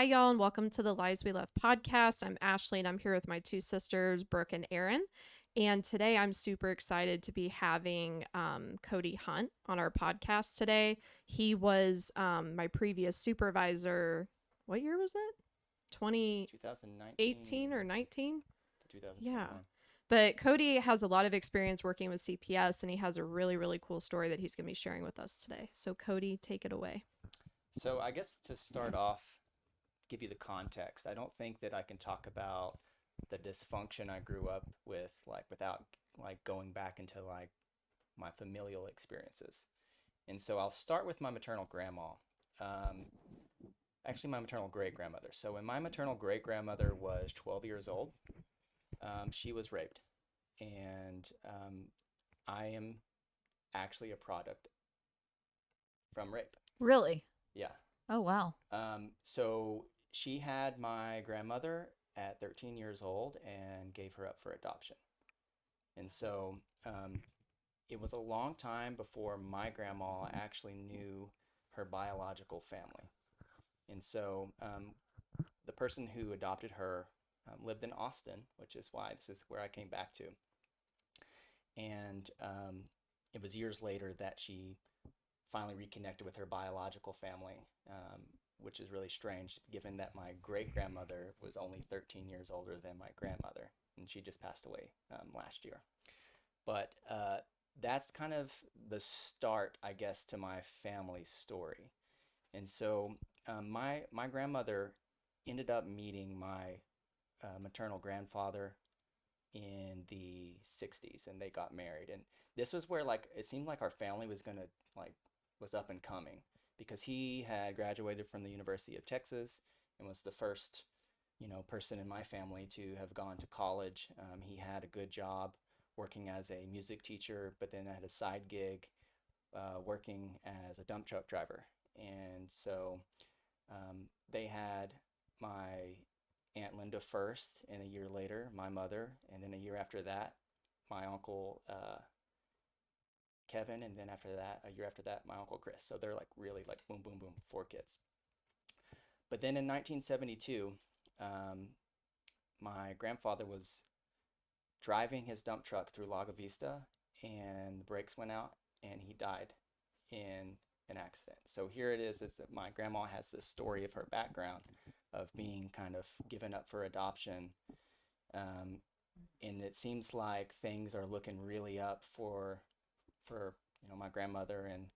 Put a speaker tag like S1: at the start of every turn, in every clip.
S1: Hi, y'all, and welcome to the Lies We Love podcast. I'm Ashley, and I'm here with my two sisters, Brooke and Erin. And today I'm super excited to be having Cody Hunt on our podcast today. He was my previous supervisor. What year was it? 2018 or
S2: 2019
S1: 19?
S2: to
S1: Yeah.
S2: 2021.
S1: But Cody has a lot of experience working with CPS, and he has a really, really cool story that he's going to be sharing with us today. So, Cody, take it away.
S2: So I guess to start off, give you the context. I don't think that I can talk about the dysfunction I grew up with without going back into my familial experiences. And so I'll start with my maternal grandma. Um, Actually, my maternal great grandmother. So when my maternal great grandmother was 12 years old, she was raped, and I am actually a product from rape.
S3: Really?
S2: Yeah.
S3: Oh, wow.
S2: So she had my grandmother at 13 years old and gave her up for adoption. And so it was a long time before my grandma actually knew her biological family. And so the person who adopted her lived in Austin, which is why this is where I came back to. And it was years later that she finally reconnected with her biological family, which is really strange given that my great grandmother was only 13 years older than my grandmother, and she just passed away last year. But that's kind of the start, I guess, to my family story. And so my grandmother ended up meeting my maternal grandfather in the 60s, and they got married. And this was where it seemed like our family was gonna was up and coming, because he had graduated from the University of Texas and was the first person in my family to have gone to college. He had a good job working as a music teacher, but then had a side gig working as a dump truck driver. And so they had my Aunt Linda first, and a year later, my mother, and then a year after that, my uncle Kevin, and then after that, a year after that, my uncle Chris. So they're really boom, boom, boom, four kids. But then in 1972, um, my grandfather was driving his dump truck through Lago Vista, and the brakes went out, and he died in an accident. So here it is that my grandma has this story of her background of being kind of given up for adoption. Um, and it seems like things are looking really up for my grandmother and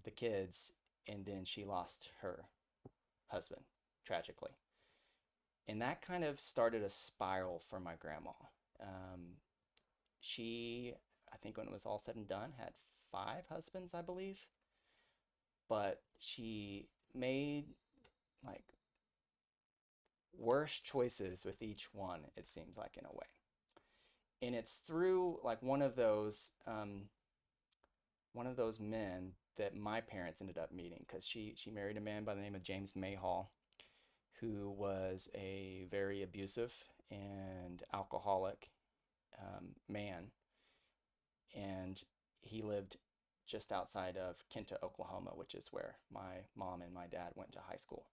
S2: the kids, and then she lost her husband tragically, and that kind of started a spiral for my grandma. Um, she, I think, when it was all said and done, had five husbands, I believe, but she made like worse choices with each one, it seems like, in a way. And it's through one of those men that my parents ended up meeting, because she married a man by the name of James Mayhall, who was a very abusive and alcoholic man, and he lived just outside of Kenta, Oklahoma, which is where my mom and my dad went to high school.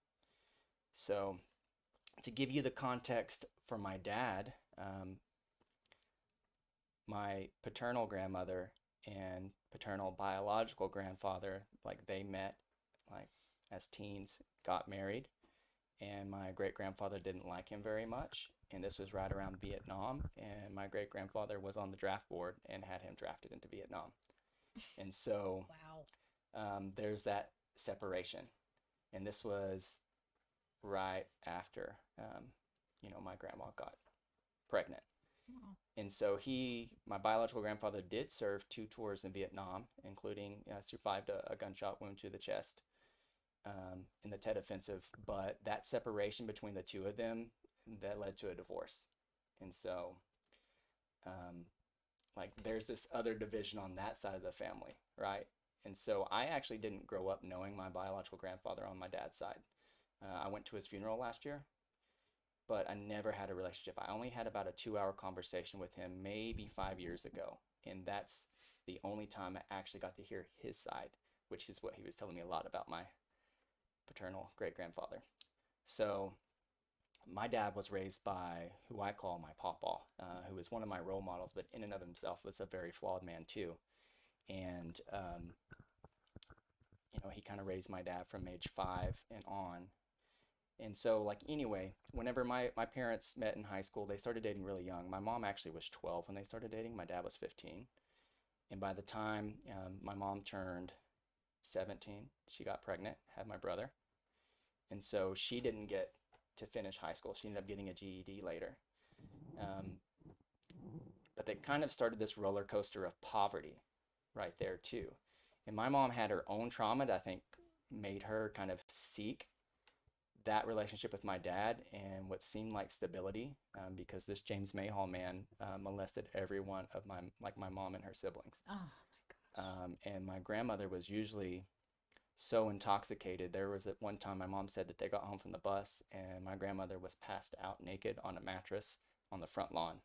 S2: So to give you the context for my dad, my paternal grandmother and paternal biological grandfather, they met like as teens, got married, and my great grandfather didn't like him very much. And this was right around Vietnam, and my great grandfather was on the draft board and had him drafted into Vietnam. And so
S3: Wow.
S2: there's that separation. And this was right after, my grandma got pregnant.
S3: Wow.
S2: And so my biological grandfather, did serve two tours in Vietnam, including survived a gunshot wound to the chest in the Tet Offensive. But that separation between the two of them, that led to a divorce. And so, um, there's this other division on that side of the family, right? And so I actually didn't grow up knowing my biological grandfather on my dad's side. I went to his funeral last year, but I never had a relationship. I only had about a 2-hour conversation with him maybe 5 years ago. And that's the only time I actually got to hear his side, which is what he was telling me a lot about my paternal great grandfather. So my dad was raised by who I call my pawpaw, who was one of my role models, but in and of himself was a very flawed man too. And he kind of raised my dad from age 5 and on. And so, like, anyway, whenever my parents met in high school, they started dating really young. My mom actually was 12 when they started dating. My dad was 15. And by the time my mom turned 17, she got pregnant, had my brother. And so she didn't get to finish high school. She ended up getting a GED later. Um, but they kind of started this roller coaster of poverty right there, too. And my mom had her own trauma that I think made her kind of seek that relationship with my dad and what seemed like stability, because this James Mayhall man molested every one of my mom and her siblings.
S3: Oh my gosh.
S2: And my grandmother was usually so intoxicated. There was at one time my mom said that they got home from the bus and my grandmother was passed out naked on a mattress on the front lawn.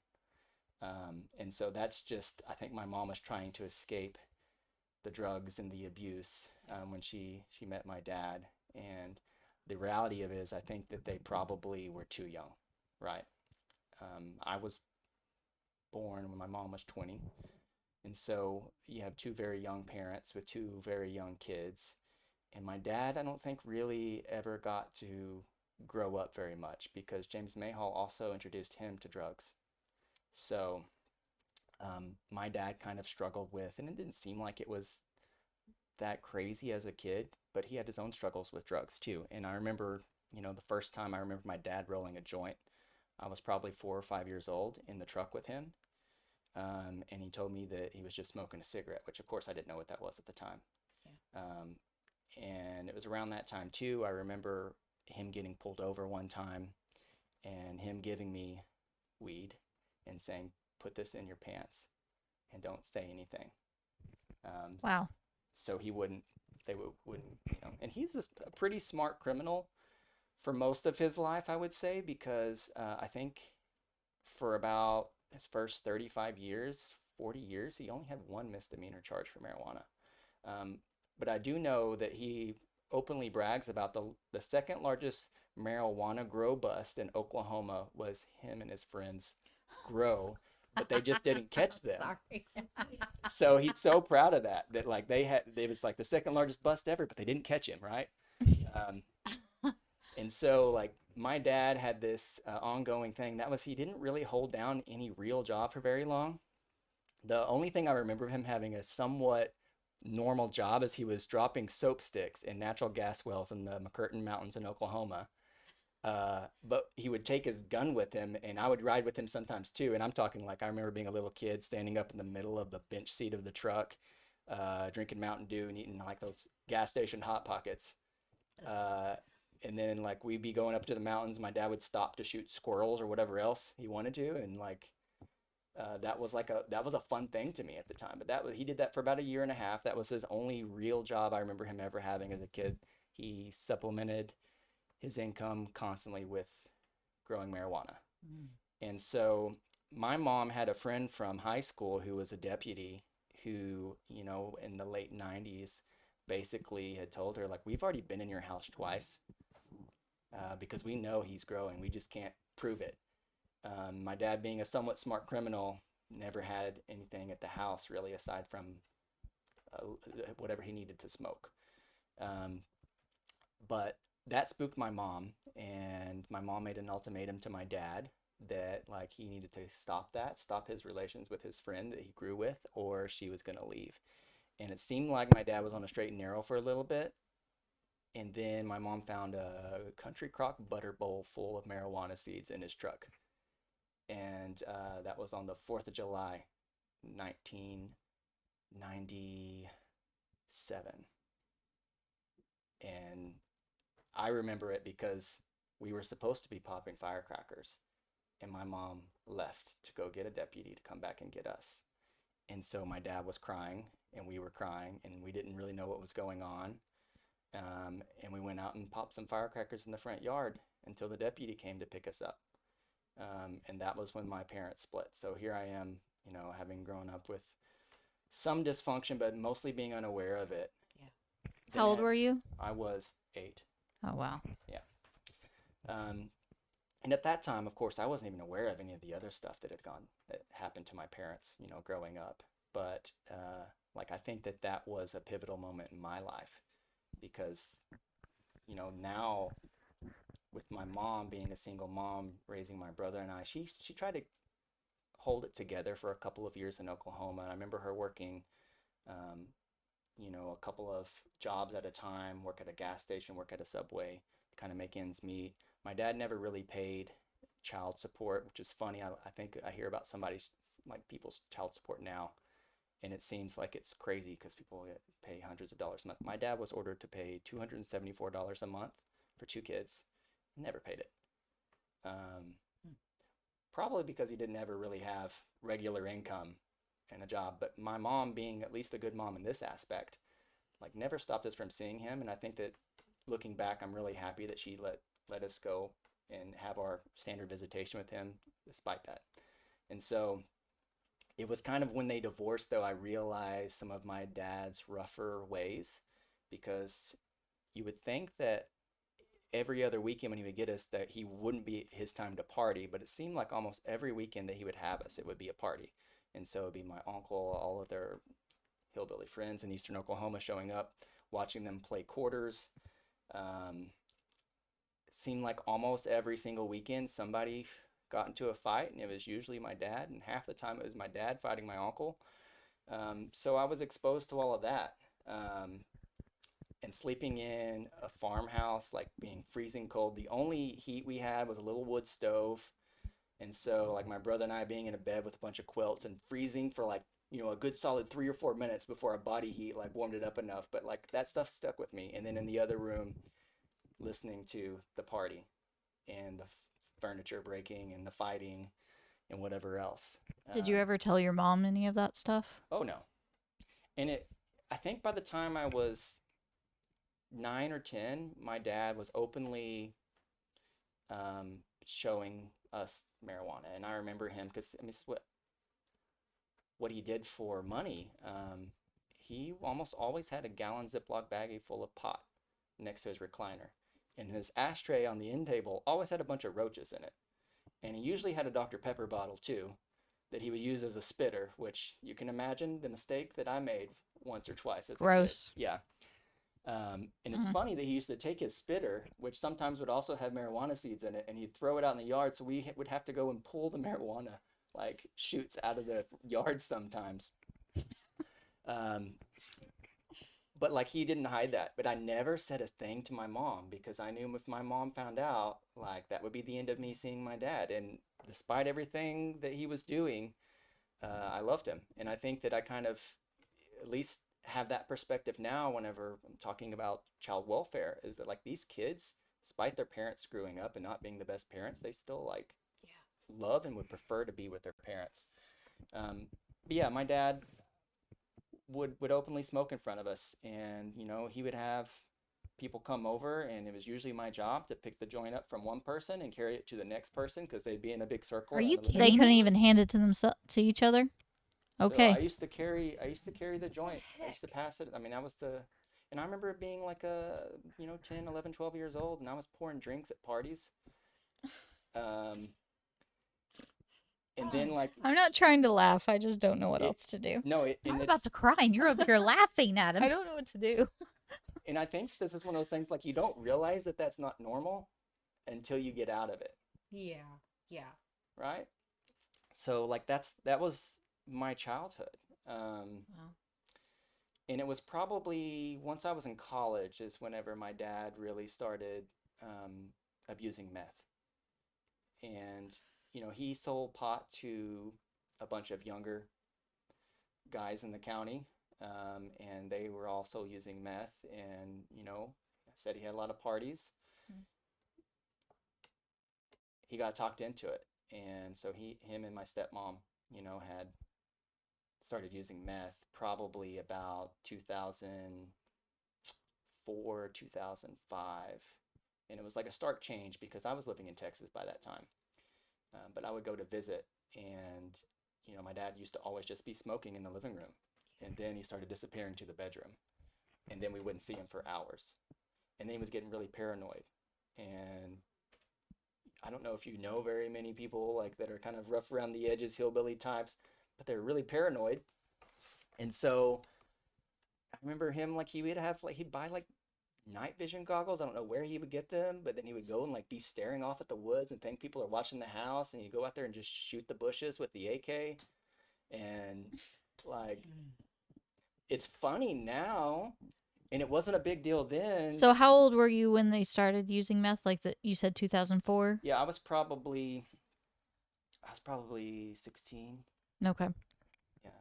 S2: And so that's just, I think my mom was trying to escape the drugs and the abuse when she met my dad. And the reality of it is, I think that they probably were too young, right? I was born when my mom was 20. And so you have two very young parents with two very young kids. And my dad, I don't think really ever got to grow up very much because James Mayhall also introduced him to drugs. So my dad kind of struggled with, and it didn't seem like it was that crazy as a kid, but he had his own struggles with drugs too. And I remember, the first time I remember my dad rolling a joint, I was probably 4 or 5 years old in the truck with him. And he told me that he was just smoking a cigarette, which of course I didn't know what that was at the time.
S3: Yeah.
S2: And it was around that time too. I remember him getting pulled over one time and him giving me weed and saying, put this in your pants and don't say anything. Um,
S1: Wow.
S2: so he wouldn't, they wouldn't, and he's a pretty smart criminal for most of his life, I would say, because I think for about his first 35 years, 40 years, he only had one misdemeanor charge for marijuana. Um, but I do know that he openly brags about the second largest marijuana grow bust in Oklahoma was him and his friends grow, but they just didn't catch them.
S3: Sorry.
S2: So he's so proud of that like it was like the second largest bust ever, but they didn't catch him, right? Um, and so like my dad had this ongoing thing that was he didn't really hold down any real job for very long. The only thing I remember of him having a somewhat normal job is he was dropping soap sticks in natural gas wells in the McCurtain Mountains in Oklahoma. But he would take his gun with him, and I would ride with him sometimes too. And I'm talking like I remember being a little kid standing up in the middle of the bench seat of the truck, drinking Mountain Dew and eating like those gas station Hot Pockets. Uh, and then like we'd be going up to the mountains. My dad would stop to shoot squirrels or whatever else he wanted to, and like that was a fun thing to me at the time. But he did that for about a year and a half. That was his only real job I remember him ever having as a kid. He supplemented his income constantly with growing marijuana.
S3: Mm.
S2: And so my mom had a friend from high school who was a deputy who, in the late 90s basically had told her, like, we've already been in your house twice because we know he's growing. We just can't prove it. My dad, being a somewhat smart criminal, never had anything at the house really aside from whatever he needed to smoke. Um, but that spooked my mom, and my mom made an ultimatum to my dad that like he needed to stop his relations with his friend that he grew with, or she was going to leave. And it seemed like my dad was on a straight and narrow for a little bit. And then my mom found a country crock butter bowl full of marijuana seeds in his truck. And that was on the 4th of July, 1997. And I remember it because we were supposed to be popping firecrackers, and my mom left to go get a deputy to come back and get us. And so my dad was crying, and we were crying, and we didn't really know what was going on. And we went out and popped some firecrackers in the front yard until the deputy came to pick us up. And that was when my parents split. So here I am, having grown up with some dysfunction, but mostly being unaware of it.
S3: Yeah.
S1: How old were you?
S2: I was 8.
S1: Oh, wow.
S2: Yeah. Um, and at that time, of course, I wasn't even aware of any of the other stuff that happened to my parents, growing up. But like, I think that was a pivotal moment in my life because, now with my mom being a single mom, raising my brother and I, she tried to hold it together for a couple of years in Oklahoma. And I remember her working, um, a couple of jobs at a time, work at a gas station, work at a Subway, kind of make ends meet. My dad never really paid child support, which is funny. I think I hear about like people's child support now, and it seems like it's crazy because people pay hundreds of dollars a month. My dad was ordered to pay $274 a month for two kids, never paid it. Um, Probably because he didn't ever really have regular income and a job. But my mom, being at least a good mom in this aspect, like never stopped us from seeing him. And I think that looking back, I'm really happy that she let us go and have our standard visitation with him despite that. And so it was kind of when they divorced, though, I realized some of my dad's rougher ways because you would think that every other weekend when he would get us that he wouldn't be his time to party, but it seemed like almost every weekend that he would have us, it would be a party. And so it'd be my uncle, all of their hillbilly friends in eastern Oklahoma showing up, watching them play quarters. Um, it seemed like almost every single weekend somebody got into a fight, and it was usually my dad, and half the time it was my dad fighting my uncle. So I was exposed to all of that. And sleeping in a farmhouse, like being freezing cold. The only heat we had was a little wood stove. And so, like, my brother and I being in a bed with a bunch of quilts and freezing for like, a good solid 3 or 4 minutes before our body heat like warmed it up enough. But like that stuff stuck with me. And then in the other room, listening to the party and the furniture breaking and the fighting and whatever else.
S4: Did you ever tell your mom any of that stuff?
S2: Oh no. And I think by the time I was 9 or 10, my dad was openly showing us marijuana, and I remember him because I mean, this is what he did for money. He almost always had a gallon Ziploc baggie full of pot next to his recliner, and his ashtray on the end table always had a bunch of roaches in it, and he usually had a Dr. Pepper bottle too that he would use as a spitter, which you can imagine the mistake that I made once or twice as a kid.
S4: Gross.
S2: Yeah. And it's funny that he used to take his spitter, which sometimes would also have marijuana seeds in it, and he'd throw it out in the yard. So we would have to go and pull the marijuana like shoots out of the yard sometimes. But like he didn't hide that. But I never said a thing to my mom because I knew if my mom found out, like that would be the end of me seeing my dad. And despite everything that he was doing, I loved him. And I think that I kind of at least have that perspective now whenever I'm talking about child welfare is that like these kids, despite their parents screwing up and not being the best parents, they still like love and would prefer to be with their parents. But yeah, my dad would openly smoke in front of us, and he would have people come over, and it was usually my job to pick the joint up from one person and carry it to the next person because they'd be in a big circle.
S4: Are you
S2: kidding?
S4: They couldn't even hand it to themselves to each other. Okay.
S2: So I used to carry the joint. I used to pass it. I mean, and I remember being like 10, 11, 12 years old, and I was pouring drinks at parties. Um, and then like
S4: I'm not trying to laugh. I just don't know what else to do.
S2: no,
S3: I'm about to cry, and you're over here laughing at him.
S4: I don't know what to do.
S2: and I think this is one of those things like you don't realize that that's not normal until you get out of it,
S3: Yeah.
S2: right? So like that was my childhood.
S3: Wow.
S2: And it was probably once I was in college is whenever my dad really started abusing meth. And, he sold pot to a bunch of younger guys in the county. And they were also using meth. And, said he had a lot of parties. He got talked into it. And so him and my stepmom, had started using meth probably about 2004, 2005. And it was like a stark change because I was living in Texas by that time. But I would go to visit, and, my dad used to always just be smoking in the living room. And then he started disappearing to the bedroom. And then we wouldn't see him for hours. And then he was getting really paranoid. And I don't know if you know very many people like that are kind of rough around the edges, hillbilly types, but they're really paranoid. And so I remember him like he would have like he'd buy like night vision goggles. I don't know where he would get them, but then he would go and like be staring off at the woods and think people are watching the house, and you go out there and just shoot the bushes with the AK. And like it's funny now, and it wasn't a big deal then.
S4: So how old were you when they started using meth? Like you said 2004?
S2: Yeah, I was probably 16.
S4: Okay.
S2: Yeah,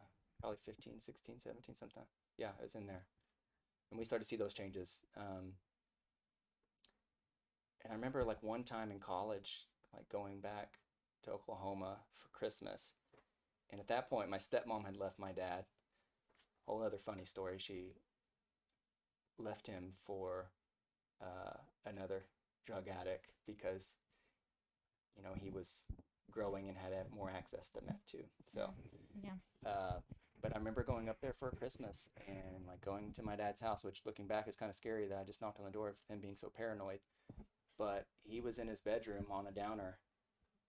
S2: probably 15, 16, 17, sometime. Yeah, it was in there. And we started to see those changes. And I remember like one time in college, like going back to Oklahoma for Christmas. And at that point, my stepmom had left my dad. Whole other funny story. She left him for another drug addict because, he was growing and had more access to meth too. So,
S4: Yeah.
S2: but I remember going up there for Christmas and like going to my dad's house, which looking back is kind of scary that I just knocked on the door of him being so paranoid. But he was in his bedroom on a downer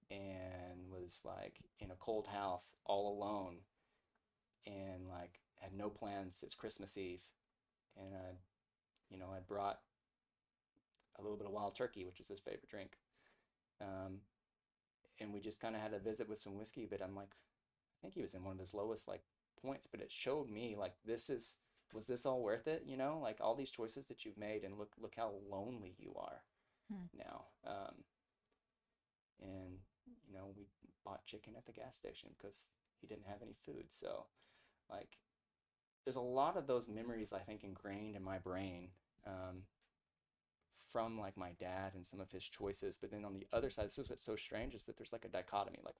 S2: and was like in a cold house all alone and like had no plans. It's Christmas Eve. And I brought a little bit of wild turkey, which was his favorite drink. And we just kind of had a visit with some whiskey, but I'm like, I think he was in one of his lowest like points, but it showed me like was this all worth it? Like all these choices that you've made, and look how lonely you are now. And we bought chicken at the gas station because he didn't have any food. So like there's a lot of those memories I think ingrained in my brain from like my dad and some of his choices. But then on the other side, this is what's so strange, is that there's like a dichotomy, like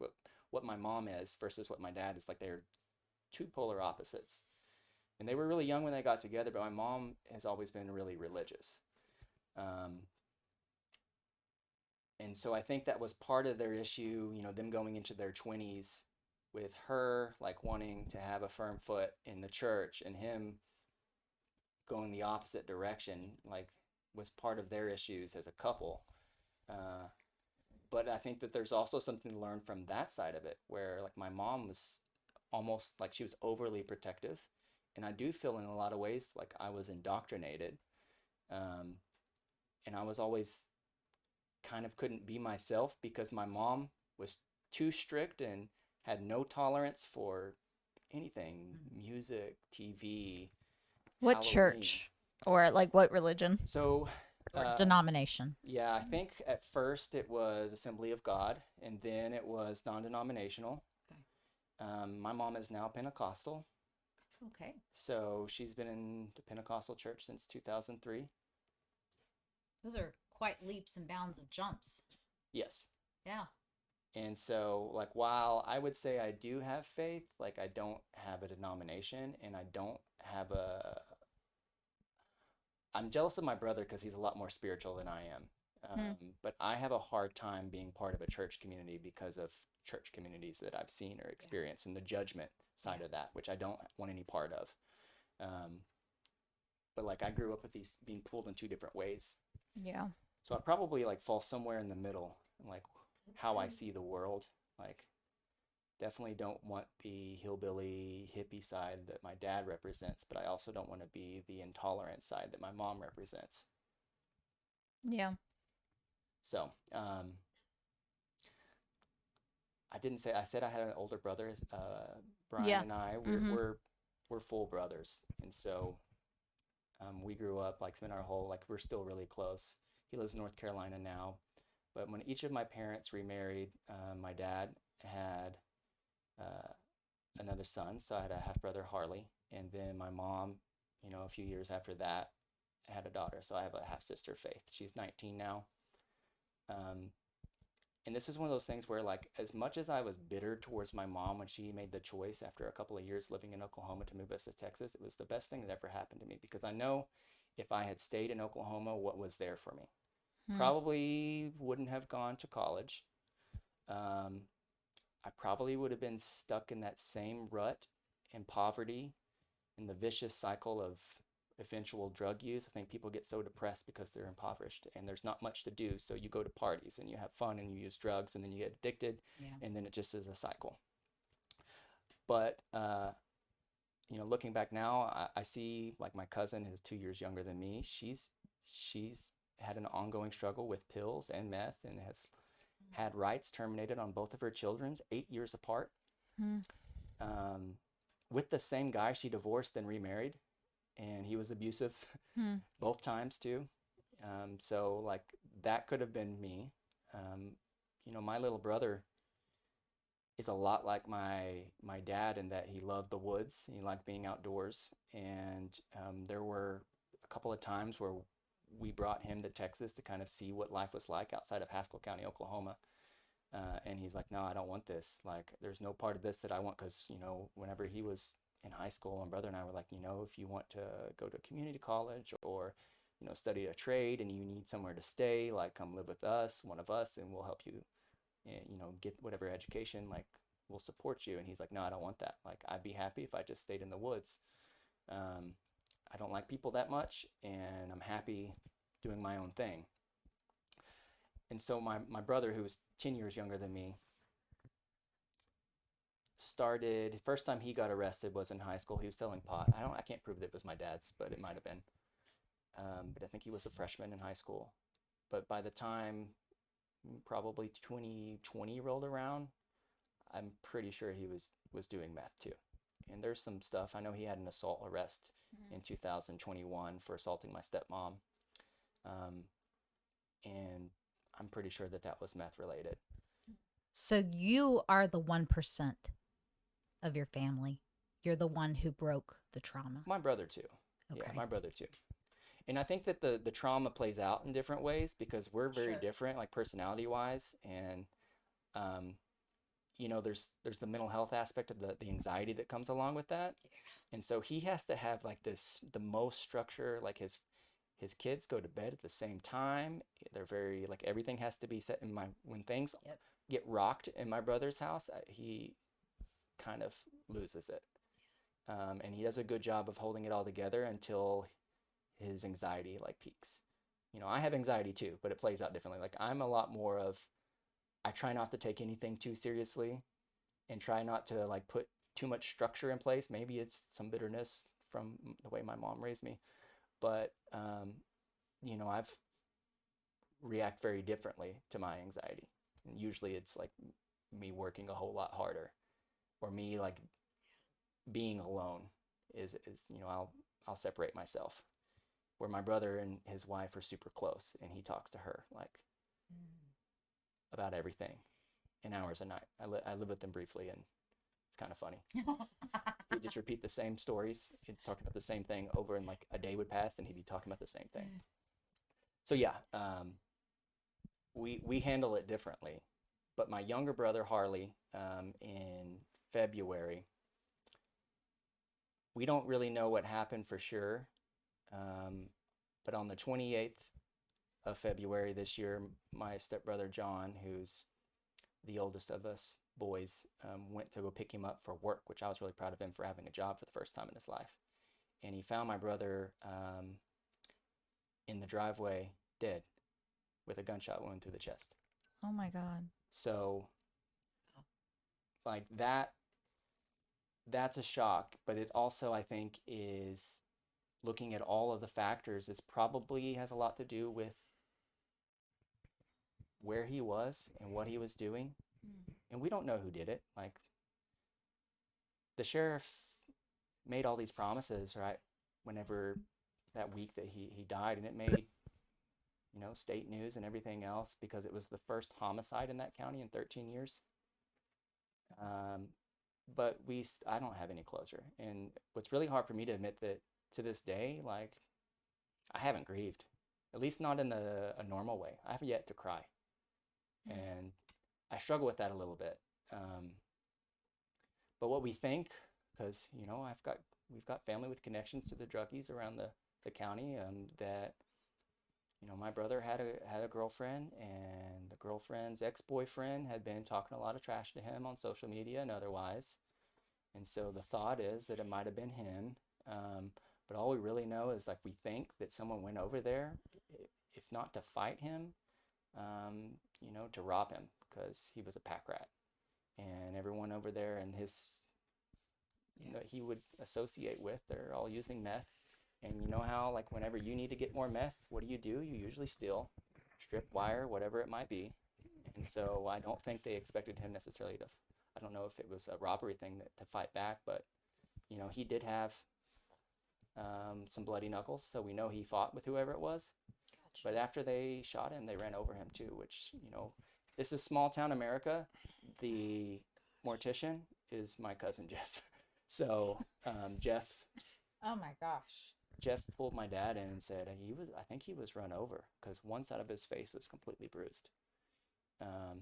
S2: what my mom is versus what my dad is. Like they're two polar opposites. And they were really young when they got together, but my mom has always been really religious. And so I think that was part of their issue, them going into their 20s with her like wanting to have a firm foot in the church, and him going the opposite direction, like was part of their issues as a couple. But I think that there's also something to learn from that side of it, where like my mom was almost like she was overly protective. And I do feel in a lot of ways like I was indoctrinated. And I was always kind of couldn't be myself because my mom was too strict and had no tolerance for anything, music, TV,
S4: What
S2: Halloween.
S4: church? Or like what religion?
S2: So,
S3: Or denomination.
S2: yeah, I think at first it was Assembly of God, and then it was non-denominational.
S3: Okay.
S2: My mom is now Pentecostal,
S3: Okay.
S2: so she's been in the Pentecostal church since 2003.
S3: Those are quite leaps and bounds of jumps.
S2: Yes.
S3: Yeah.
S2: And so, like, while I would say I do have faith, like, I don't have a denomination, and I don't have I'm jealous of my brother because he's a lot more spiritual than I am. But I have a hard time being part of a church community because of church communities that I've seen or experienced, and the judgment side of that, which I don't want any part of. But like I grew up with these being pulled in two different ways.
S4: Yeah.
S2: So I probably like fall somewhere in the middle, like how I see the world. Like definitely don't want the hillbilly hippie side that my dad represents, but I also don't want to be the intolerant side that my mom represents.
S4: Yeah.
S2: So, I said I had an older brother, Brian
S4: Yeah.
S2: and I, we're full brothers. And so, we grew up, like, spent our whole, like, we're still really close. He lives in North Carolina now. But when each of my parents remarried, my dad had another son, so I had a half brother, Harley, and then my mom, a few years after that, had a daughter. So I have a half sister, Faith. She's 19 now. And this is one of those things where, like, as much as I was bitter towards my mom when she made the choice after a couple of years living in Oklahoma to move us to Texas, it was the best thing that ever happened to me, because I know if I had stayed in Oklahoma, what was there for me. Probably wouldn't have gone to college. I probably would have been stuck in that same rut in poverty, in the vicious cycle of eventual drug use. I think people get so depressed because they're impoverished and there's not much to do. So you go to parties and you have fun and you use drugs and then you get addicted,
S3: Yeah.
S2: and then it just is a cycle. But looking back now, I see like my cousin is 2 years younger than me. She's had an ongoing struggle with pills and meth and has had rights terminated on both of her children's 8 years apart.
S4: Hmm.
S2: With the same guy she divorced and remarried, and he was abusive
S4: Hmm.
S2: both times too. So like that could have been me. My little brother is a lot like my dad in that he loved the woods. He liked being outdoors, and there were a couple of times where we brought him to Texas to kind of see what life was like outside of Haskell County, Oklahoma. And he's like, no, I don't want this. Like, there's no part of this that I want, because, whenever he was in high school, my brother and I were like, if you want to go to community college or, study a trade and you need somewhere to stay, like, come live with us, one of us, and we'll help you, get whatever education, like, we'll support you. And he's like, no, I don't want that. Like, I'd be happy if I just stayed in the woods. I don't like people that much, and I'm happy doing my own thing. And so my brother, who was 10 years younger than me, started, first time he got arrested was in high school. He was selling pot. I can't prove that it was my dad's, but it might have been. But I think he was a freshman in high school. But by the time probably 2020 rolled around, I'm pretty sure he was doing meth too. And there's some stuff. I know he had an assault arrest in 2021 for assaulting my stepmom. And I'm pretty sure that was meth related.
S3: So you are the 1% of your family. You're the one who broke the trauma.
S2: My brother too.
S3: Okay.
S2: Yeah, my brother too. And I think that the trauma plays out in different ways because we're very
S3: Sure.
S2: different, like personality wise. And, there's the mental health aspect of the anxiety that comes along with that.
S3: Yeah.
S2: And so he has to have like the most structure, like his kids go to bed at the same time. They're very, like, everything has to be set in when things
S3: Yep.
S2: get rocked in my brother's house, he kind of loses it. And he does a good job of holding it all together until his anxiety like peaks. I have anxiety too, but it plays out differently. Like, I'm a lot more of, I try not to take anything too seriously and try not to like put too much structure in place. Maybe it's some bitterness from the way my mom raised me, but I've react very differently to my anxiety. And usually it's like me working a whole lot harder, or me like being alone is I'll separate myself. Where my brother and his wife are super close, and he talks to her like about everything, in hours a night. I live with them briefly, and it's kind of funny. He'd just repeat the same stories. He'd talk about the same thing over, and like a day would pass, and he'd be talking about the same thing. So yeah, we handle it differently. But my younger brother Harley, in February, we don't really know what happened for sure. But on the 28th of February this year, my stepbrother John, who's the oldest of us boys, went to go pick him up for work, which I was really proud of him for having a job for the first time in his life. And he found my brother in the driveway dead with a gunshot wound through the chest.
S4: Oh my God.
S2: So like that's a shock, but it also, I think, is looking at all of the factors, is probably has a lot to do with where he was and what he was doing. And we don't know who did it. Like, the sheriff made all these promises, right, whenever that week that he died, and it made state news and everything else because it was the first homicide in that county in 13 years. But I don't have any closure. And what's really hard for me to admit that to this day, like, I haven't grieved, at least not in a normal way. I have yet to cry. And I struggle with that a little bit. But what we think, because, we've got family with connections to the druggies around the county, that, my brother had a girlfriend, and the girlfriend's ex-boyfriend had been talking a lot of trash to him on social media and otherwise. And so the thought is that it might have been him. But all we really know is like we think that someone went over there, if not to fight him, to rob him because he was a pack rat. And everyone over there and his, that he would associate with, they're all using meth. And you know how, like, whenever you need to get more meth, what do? You usually steal, strip wire, whatever it might be. And so I don't think they expected him necessarily to, I don't know if it was a robbery thing to fight back, but, he did have some bloody knuckles. So we know he fought with whoever it was.
S3: Gotcha.
S2: But after they shot him, they ran over him too, which, this is small town America. The mortician is my cousin Jeff. So
S3: Oh my gosh.
S2: Jeff pulled my dad in and said I think he was run over because one side of his face was completely bruised. But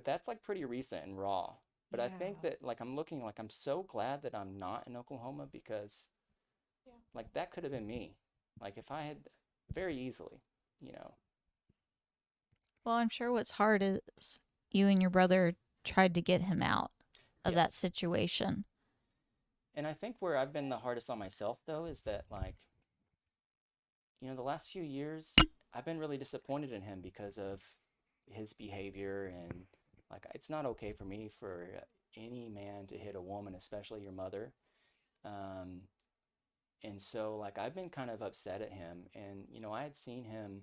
S2: that's like pretty recent and raw. But I think that like I'm looking like I'm so glad that I'm not in Oklahoma because like that could have been me. Like if I had very easily,
S4: Well, I'm sure what's hard is you and your brother tried to get him out of that
S2: Yes.
S4: situation.
S2: And I think where I've been the hardest on myself though is that like, the last few years I've been really disappointed in him because of his behavior and like it's not okay for me for any man to hit a woman, especially your mother. Um, and so like I've been kind of upset at him and I had seen him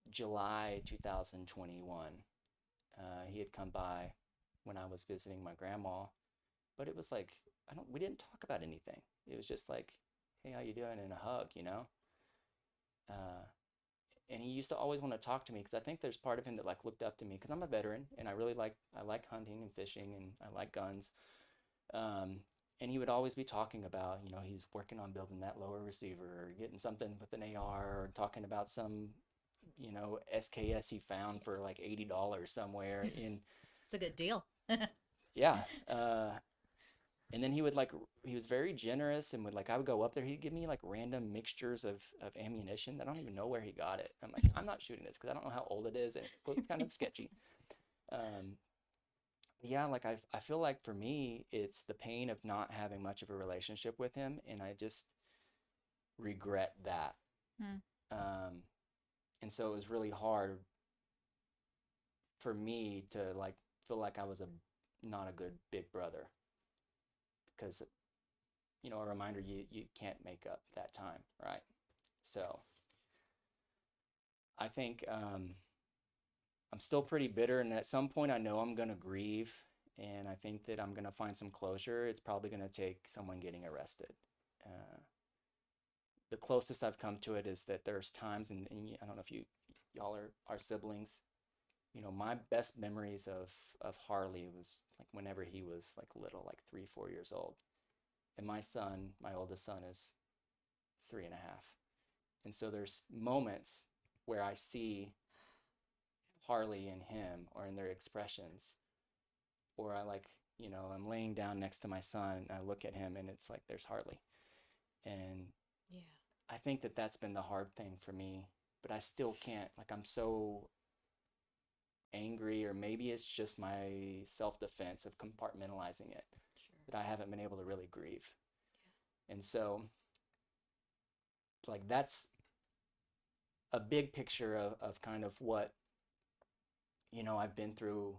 S2: July 2021. He had come by when I was visiting my grandma, but it was like we didn't talk about anything. It was just like, hey, how you doing, and a hug. Uh, and he used to always want to talk to me because I think there's part of him that like looked up to me because I'm a veteran and I like hunting and fishing and I like guns. And he would always be talking about, he's working on building that lower receiver or getting something with an AR or talking about some, SKS he found for like $80 somewhere in.
S3: It's a good deal.
S2: Yeah. And then he was very generous and I would go up there, he'd give me like random mixtures of ammunition. I don't even know where he got it. I'm like, I'm not shooting this because I don't know how old it is and it looks kind of sketchy. Yeah, like I feel like for me, it's the pain of not having much of a relationship with him, and I just regret that. Um, and so it was really hard for me to like feel like I was not a good big brother because a reminder you can't make up that time, right? So I think I'm still pretty bitter, and at some point I know I'm gonna grieve, and I think that I'm gonna find some closure. It's probably gonna take someone getting arrested. The closest I've come to it is that there's times, and I don't know if y'all are siblings. My best memories of Harley was like whenever he was like little, like 3, 4 years old, and my oldest son, is 3.5, and so there's moments where I see Harley and him or in their expressions, or I like, I'm laying down next to my son and I look at him and it's like there's Harley. And
S3: Yeah.
S2: I think that that's been the hard thing for me, but I still can't, like, I'm so angry, or maybe it's just my self-defense of compartmentalizing it, that I haven't been able to really grieve. And so like that's a big picture of kind of what I've been through.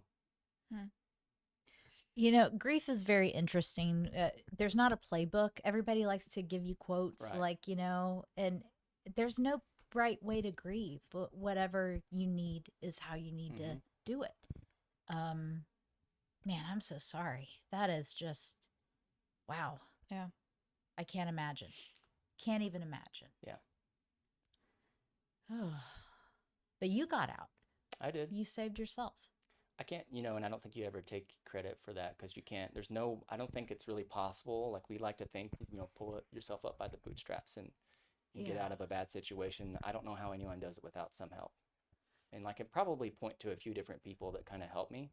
S3: Grief is very interesting. There's not a playbook. Everybody likes to give you quotes,
S2: Right.
S3: like, and there's no right way to grieve. Whatever you need is how you need to do it. Man, I'm so sorry. That is just, wow.
S4: Yeah.
S3: I can't imagine. Can't even imagine.
S2: Yeah.
S3: But you got out.
S2: I did.
S3: You saved yourself.
S2: I can't, and I don't think you ever take credit for that because you can't. I don't think it's really possible. Like we like to think, pull yourself up by the bootstraps and get out of a bad situation. I don't know how anyone does it without some help. And like I probably point to a few different people that kind of helped me.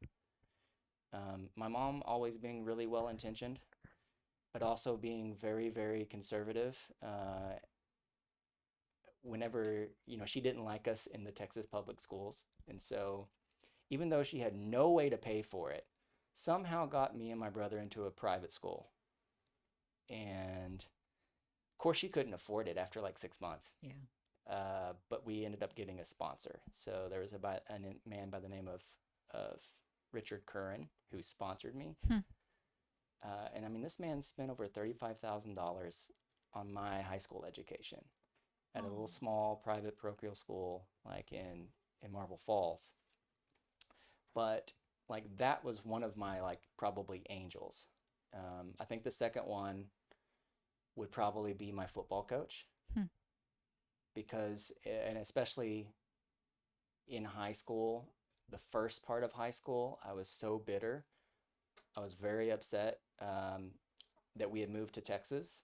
S2: My mom always being really well intentioned, but also being very, very conservative. Whenever, she didn't like us in the Texas public schools. And so even though she had no way to pay for it, somehow got me and my brother into a private school. And of course, she couldn't afford it after like 6 months.
S3: Yeah.
S2: But we ended up getting a sponsor. So there was a man by the name of Richard Curran who sponsored me.
S4: Hmm.
S2: And I mean, this man spent over $35,000 on my high school education at a little small private parochial school like in Marble Falls. But like that was one of my like probably angels. I think the second one would probably be my football coach.
S4: Hmm.
S2: Because, and especially in high school, the first part of high school, I was so bitter. I was very upset that we had moved to Texas.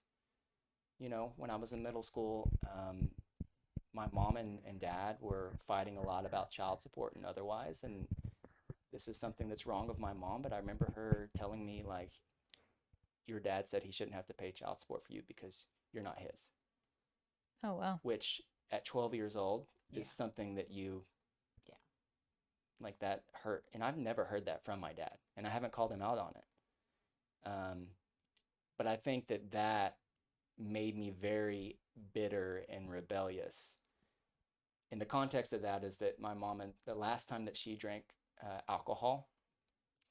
S2: You know, when I was in middle school, my mom and dad were fighting a lot about child support and otherwise. And this is something that's wrong with my mom, but I remember her telling me, like, your dad said he shouldn't have to pay child support for you because you're not his.
S4: Oh, wow.
S2: Which at 12 years old
S3: Yeah.
S2: is something that you,
S3: Yeah.
S2: like that hurt. And I've never heard that from my dad, and I haven't called him out on it. But I think that made me very bitter and rebellious. In the context of that is that my mom, and the last time that she drank alcohol,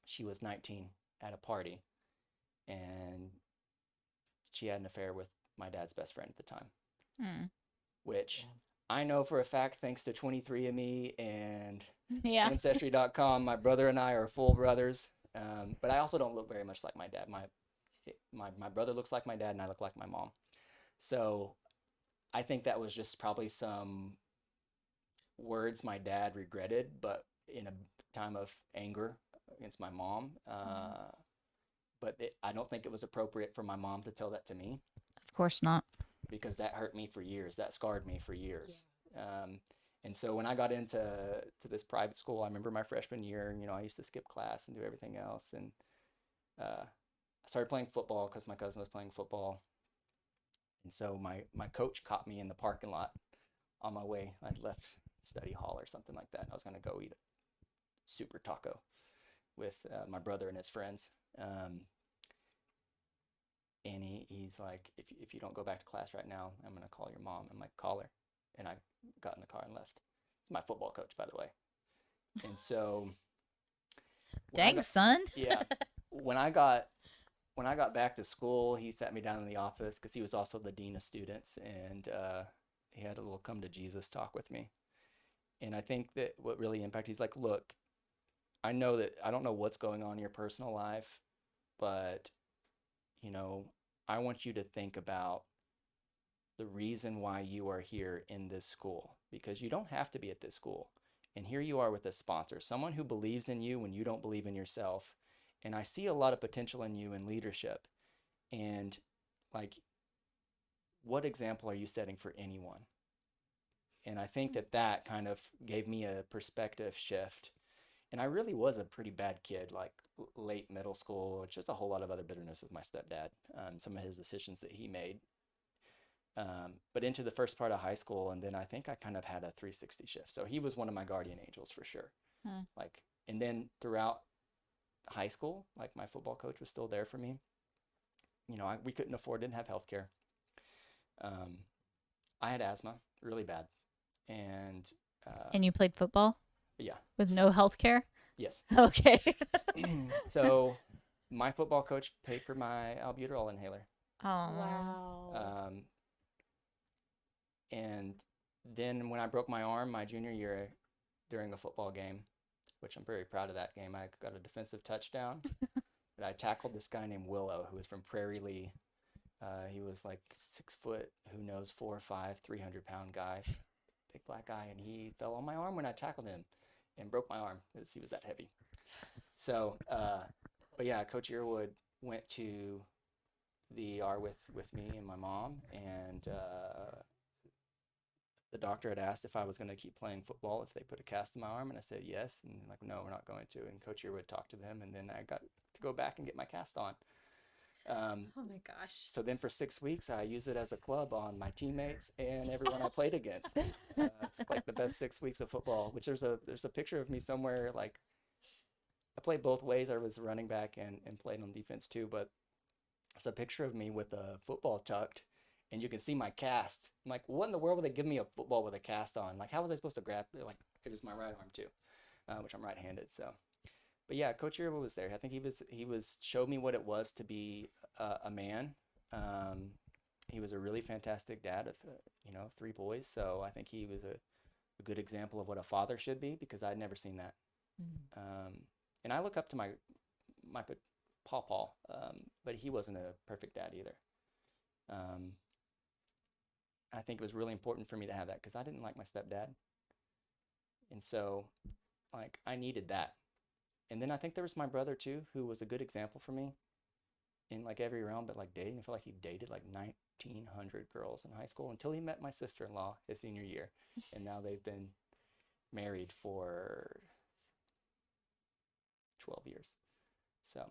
S2: she was 19 at a party, and she had an affair with my dad's best friend at the time, which
S3: Yeah.
S2: I know for a fact, thanks to 23andMe and
S4: Yeah.
S2: Ancestry.com, my brother and I are full brothers. But I also don't look very much like my dad. My brother looks like my dad, and I look like my mom. So I think that was just probably some words my dad regretted, but in a time of anger against my mom. But I don't think it was appropriate for my mom to tell that to me,
S4: Of course not.
S2: because that hurt me for years. That scarred me for years. And so when I got into this private school, I remember my freshman year, you know, I used to skip class and do everything else. And I started playing football because my cousin was playing football. And so my coach caught me in the parking lot on my way. I'd left study hall or something like that. I was going to go eat a super taco with my brother and his friends. And he's like, if you don't go back to class right now, I'm going to call your mom. I'm like, call her. And I got in the car and left. My football coach, by the way. And so
S4: Dang, son.
S2: yeah, when I got back to school, he sat me down in the office because he was also the dean of students, and he had a little come to Jesus talk with me. And I think that what really impacted, he's like, look, I know that I don't know what's going on in your personal life, but you know, I want you to think about the reason why you are here in this school, because you don't have to be at this school. And here you are with a sponsor, someone who believes in you when you don't believe in yourself. And I see a lot of potential in you in leadership. And like, what example are you setting for anyone? And I think that kind of gave me a perspective shift. And I really was a pretty bad kid, like late middle school, just a whole lot of other bitterness with my stepdad, some of his decisions that he made. But into the first part of high school, and then I think I kind of had a 360 shift. So he was one of my guardian angels for sure. Like, and then throughout high school, like my football coach was still there for me. You know, we didn't have health care. I had asthma really bad. And
S4: And you played football
S2: yeah,
S4: with no health care?
S2: yes.
S4: Okay.
S2: So my football coach paid for my albuterol inhaler.
S4: Oh.
S1: Wow.
S2: And then when I broke my arm my junior year during a football game, which I'm very proud of that game, I got a defensive touchdown. But I tackled this guy named Willow, who was from Prairie Lee. He was like 6 foot, who knows, 4 or 5, 300-pound guy, big black guy, and he fell on my arm when I tackled him and broke my arm because he was that heavy. So, but yeah, Coach Earwood went to the ER with me and my mom, and the doctor had asked if I was going to keep playing football if they put a cast in my arm, and I said yes. And like, no, we're not going to. And Coach Earwood talked to them, and then I got to go back and get my cast on.
S1: Oh my gosh.
S2: So then for 6 weeks, I used it as a club on my teammates and everyone I played against. It's like the best 6 weeks of football, which there's a picture of me somewhere. Like, I played both ways. I was running back and played on defense too. But It's a picture of me with a football tucked, and you can see my cast. I'm like, what in the world would they give me a football with a cast on? Like, how was I supposed to grab it? Like, it was my right arm too, which I'm right-handed. So, but yeah, Coach Irba was there. I think he was showed me what it was to be a man. Um, he was a really fantastic dad of three boys. So I think he was a good example of what a father should be because I'd never seen that.
S3: Mm.
S2: And I look up to my pawpaw, but he wasn't a perfect dad either. Um, I think it was really important for me to have that because I didn't like my stepdad, and so like I needed that. And then I think there was my brother too, who was a good example for me in like every realm, but like dating. I feel like he dated like 1,900 girls in high school until he met my sister-in-law his senior year, and now they've been married for 12 years. So,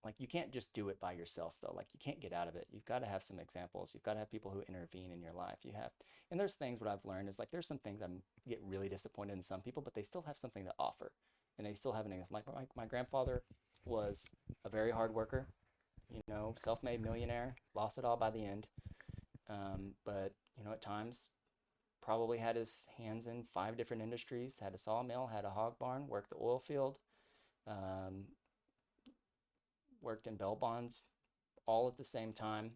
S2: like you can't just do it by yourself though. Like you can't get out of it. You've got to have some examples. You've got to have people who intervene in your life. And there's things what I've learned is like there's some things I get really disappointed in some people, but they still have something to offer, and they still have an like my grandfather was a very hard worker, self-made millionaire, lost it all by the end, but at times probably had his hands in 5 different industries, had a sawmill, had a hog barn, worked the oil field, um, worked in bail bonds all at the same time.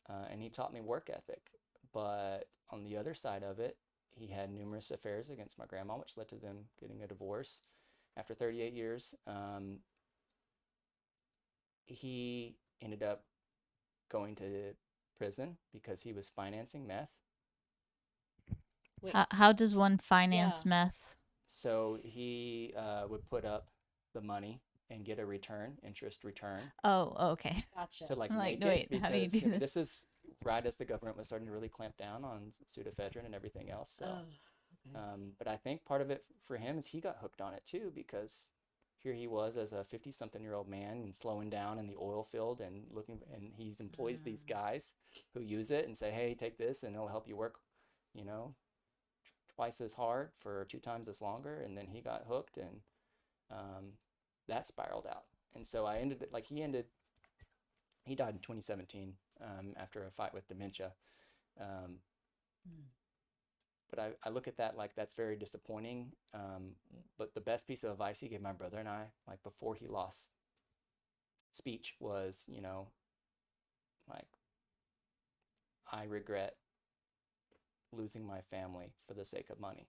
S2: And he taught me work ethic. But on the other side of it, he had numerous affairs against my grandma, which led to them getting a divorce after 38 years. He ended up going to prison because he was financing meth.
S3: Wait,
S4: How does one finance
S3: Yeah.
S4: meth?
S2: So he would put up the money and get a interest return,
S4: Oh, okay.
S3: gotcha.
S2: to like
S4: I'm like,
S2: make it
S4: wait, how do you
S2: because
S4: do this?
S2: this is right as the government was starting to really clamp down on pseudoephedrine and everything else. So,
S3: Oh, okay.
S2: but I think part of it for him is he got hooked on it too because here he was as a 50-something-year-old man and slowing down in the oil field and looking, and he employs these guys who use it and say, hey, take this and it'll help you work, you know, twice as hard for 2 times as longer. And then he got hooked and um, that spiraled out. And so I ended like he died in 2017 after a fight with dementia. Um,
S3: Mm.
S2: but I look at that like that's very disappointing. But the best piece of advice he gave my brother and I, like before he lost speech, was, like, I regret losing my family for the sake of money.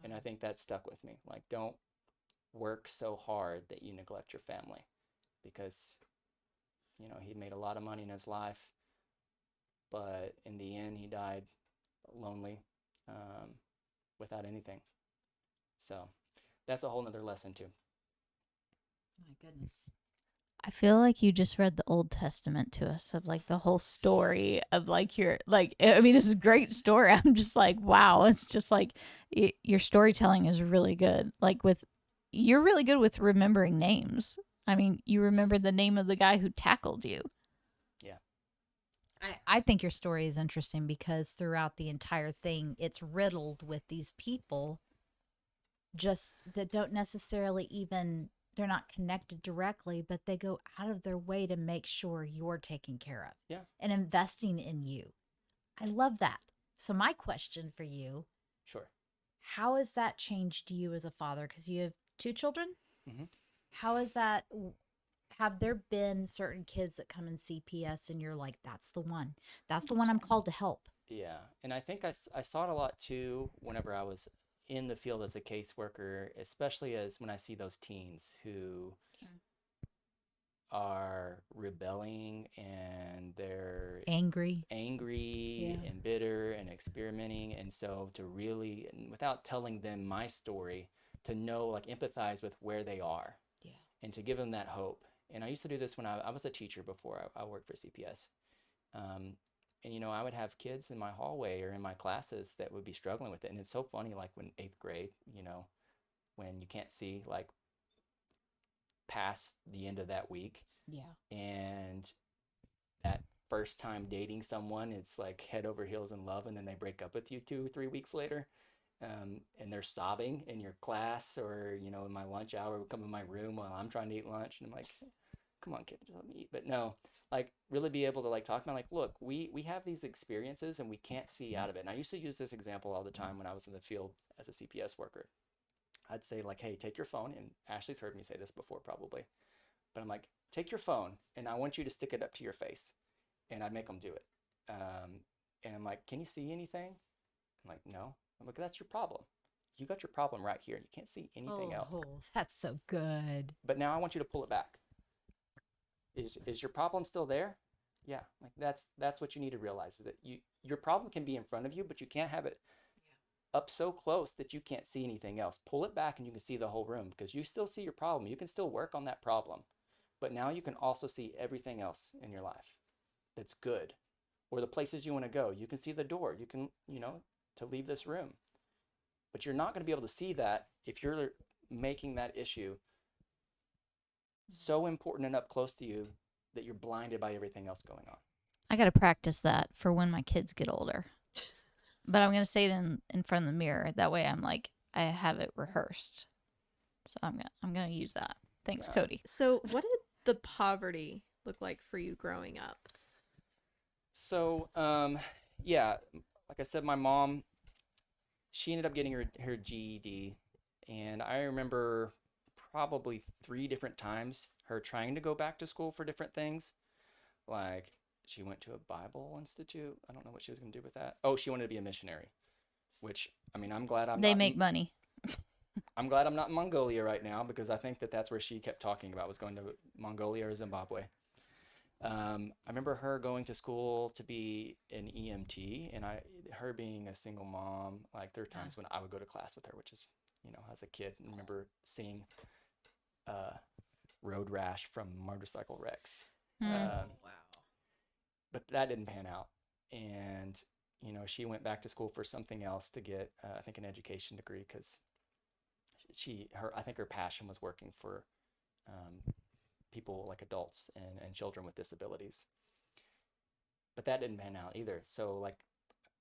S2: And I think that stuck with me. Like, don't work so hard that you neglect your family because, he made a lot of money in his life, but in the end, he died lonely, um, without anything. So that's a whole nother lesson too.
S3: My goodness.
S4: I feel like you just read the Old Testament to us of like the whole story of like your like I mean it's a great story. I'm just like wow, it's just like your storytelling is really good. Like with you're really good with remembering names. I mean, you remember the name of the guy who tackled you.
S2: Yeah.
S3: I think your story is interesting because throughout the entire thing, it's riddled with these people just that don't necessarily even, they're not connected directly, but they go out of their way to make sure you're taken care of.
S2: Yeah.
S3: And investing in you. I love that. So, my question for you,
S2: Sure.
S3: how has that changed you as a father? Because you have 2 children.
S2: Mm-hmm.
S3: How has that? Have there been certain kids that come in CPS and you're like, that's the one? That's the one I'm called to help.
S2: Yeah. And I think I saw it a lot too whenever I was in the field as a caseworker, especially as when I see those teens who are rebelling and they're
S3: Angry.
S2: angry
S3: Yeah.
S2: and bitter and experimenting. And so to really, and without telling them my story, to know, like empathize with where they are
S3: Yeah.
S2: and to give them that hope. And I used to do this when I was a teacher before I worked for CPS. Um, and I would have kids in my hallway or in my classes that would be struggling with it. And it's so funny, like when 8th grade, when you can't see like past the end of that week,
S3: Yeah.
S2: and that first time dating someone, it's like head over heels in love, and then they break up with you 2 or 3 weeks later. and they're sobbing in your class or, you know, in my lunch hour, would come in my room while I'm trying to eat lunch. And I'm like, come on, kid, just let me eat. But no, like really be able to like talk about like, look, we have these experiences and we can't see out of it. And I used to use this example all the time when I was in the field as a CPS worker. I'd say like, hey, take your phone, and Ashley's heard me say this before probably, but I'm like, take your phone and I want you to stick it up to your face, and I'd make them do it. And I'm like, can you see anything? I'm like, no. I'm like, that's your problem. You got your problem right here. You can't see anything else.
S3: Oh, that's so good.
S2: But now I want you to pull it back. Is your problem still there? Yeah, like that's what you need to realize, is that your problem can be in front of you, but you can't have it up so close that you can't see anything else. Pull it back and you can see the whole room, because you still see your problem. You can still work on that problem, but now you can also see everything else in your life that's good, or the places you want to go. You can see the door. You can, you know, to leave this room, but you're not going to be able to see that if you're making that issue so important and up close to you that you're blinded by everything else going on.
S4: I got to practice that for when my kids get older. But I'm going to say it in front of the mirror. That way I'm like, I have it rehearsed. So I'm going to use that. Thanks,
S2: Yeah.
S4: Cody.
S1: So, what did the poverty look like for you growing up?
S2: So, yeah, like I said, my mom, she ended up getting her GED, and I remember probably 3 different times her trying to go back to school for different things. Like, she went to a Bible institute. I don't know what she was going to do with that. Oh, she wanted to be a missionary, which, I mean, I'm glad I'm
S4: They
S2: not
S4: make
S2: in,
S4: money.
S2: I'm glad I'm not in Mongolia right now, because I think that that's where she kept talking about, was going to Mongolia or Zimbabwe. I remember her going to school to be an EMT, and her being a single mom, like there were times when I would go to class with her, which is, you know, as a kid, I remember seeing road rash from motorcycle wrecks.
S1: Wow.
S2: But that didn't pan out. And, you know, she went back to school for something else to get, I think, an education degree, because I think her passion was working for people like adults and children with disabilities. But that didn't pan out either. So, like,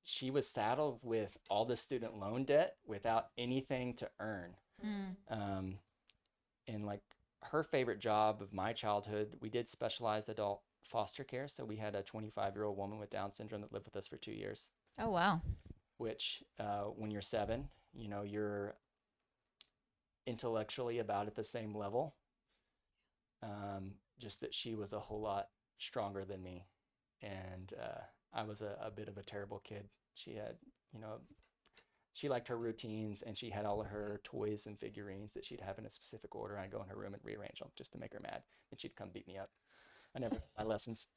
S2: she was saddled with all the student loan debt without anything to earn. And like, her favorite job of my childhood, we did specialized adult foster care. So we had a 25-year-old woman with Down syndrome that lived with us for 2 years,
S4: Oh, wow.
S2: which when you're 7, you know, you're intellectually about at the same level. Just that she was a whole lot stronger than me. And I was a bit of a terrible kid. She had, you know, she liked her routines, and she had all of her toys and figurines that she'd have in a specific order. I'd go in her room and rearrange them just to make her mad. And she'd come beat me up. I never got my lessons.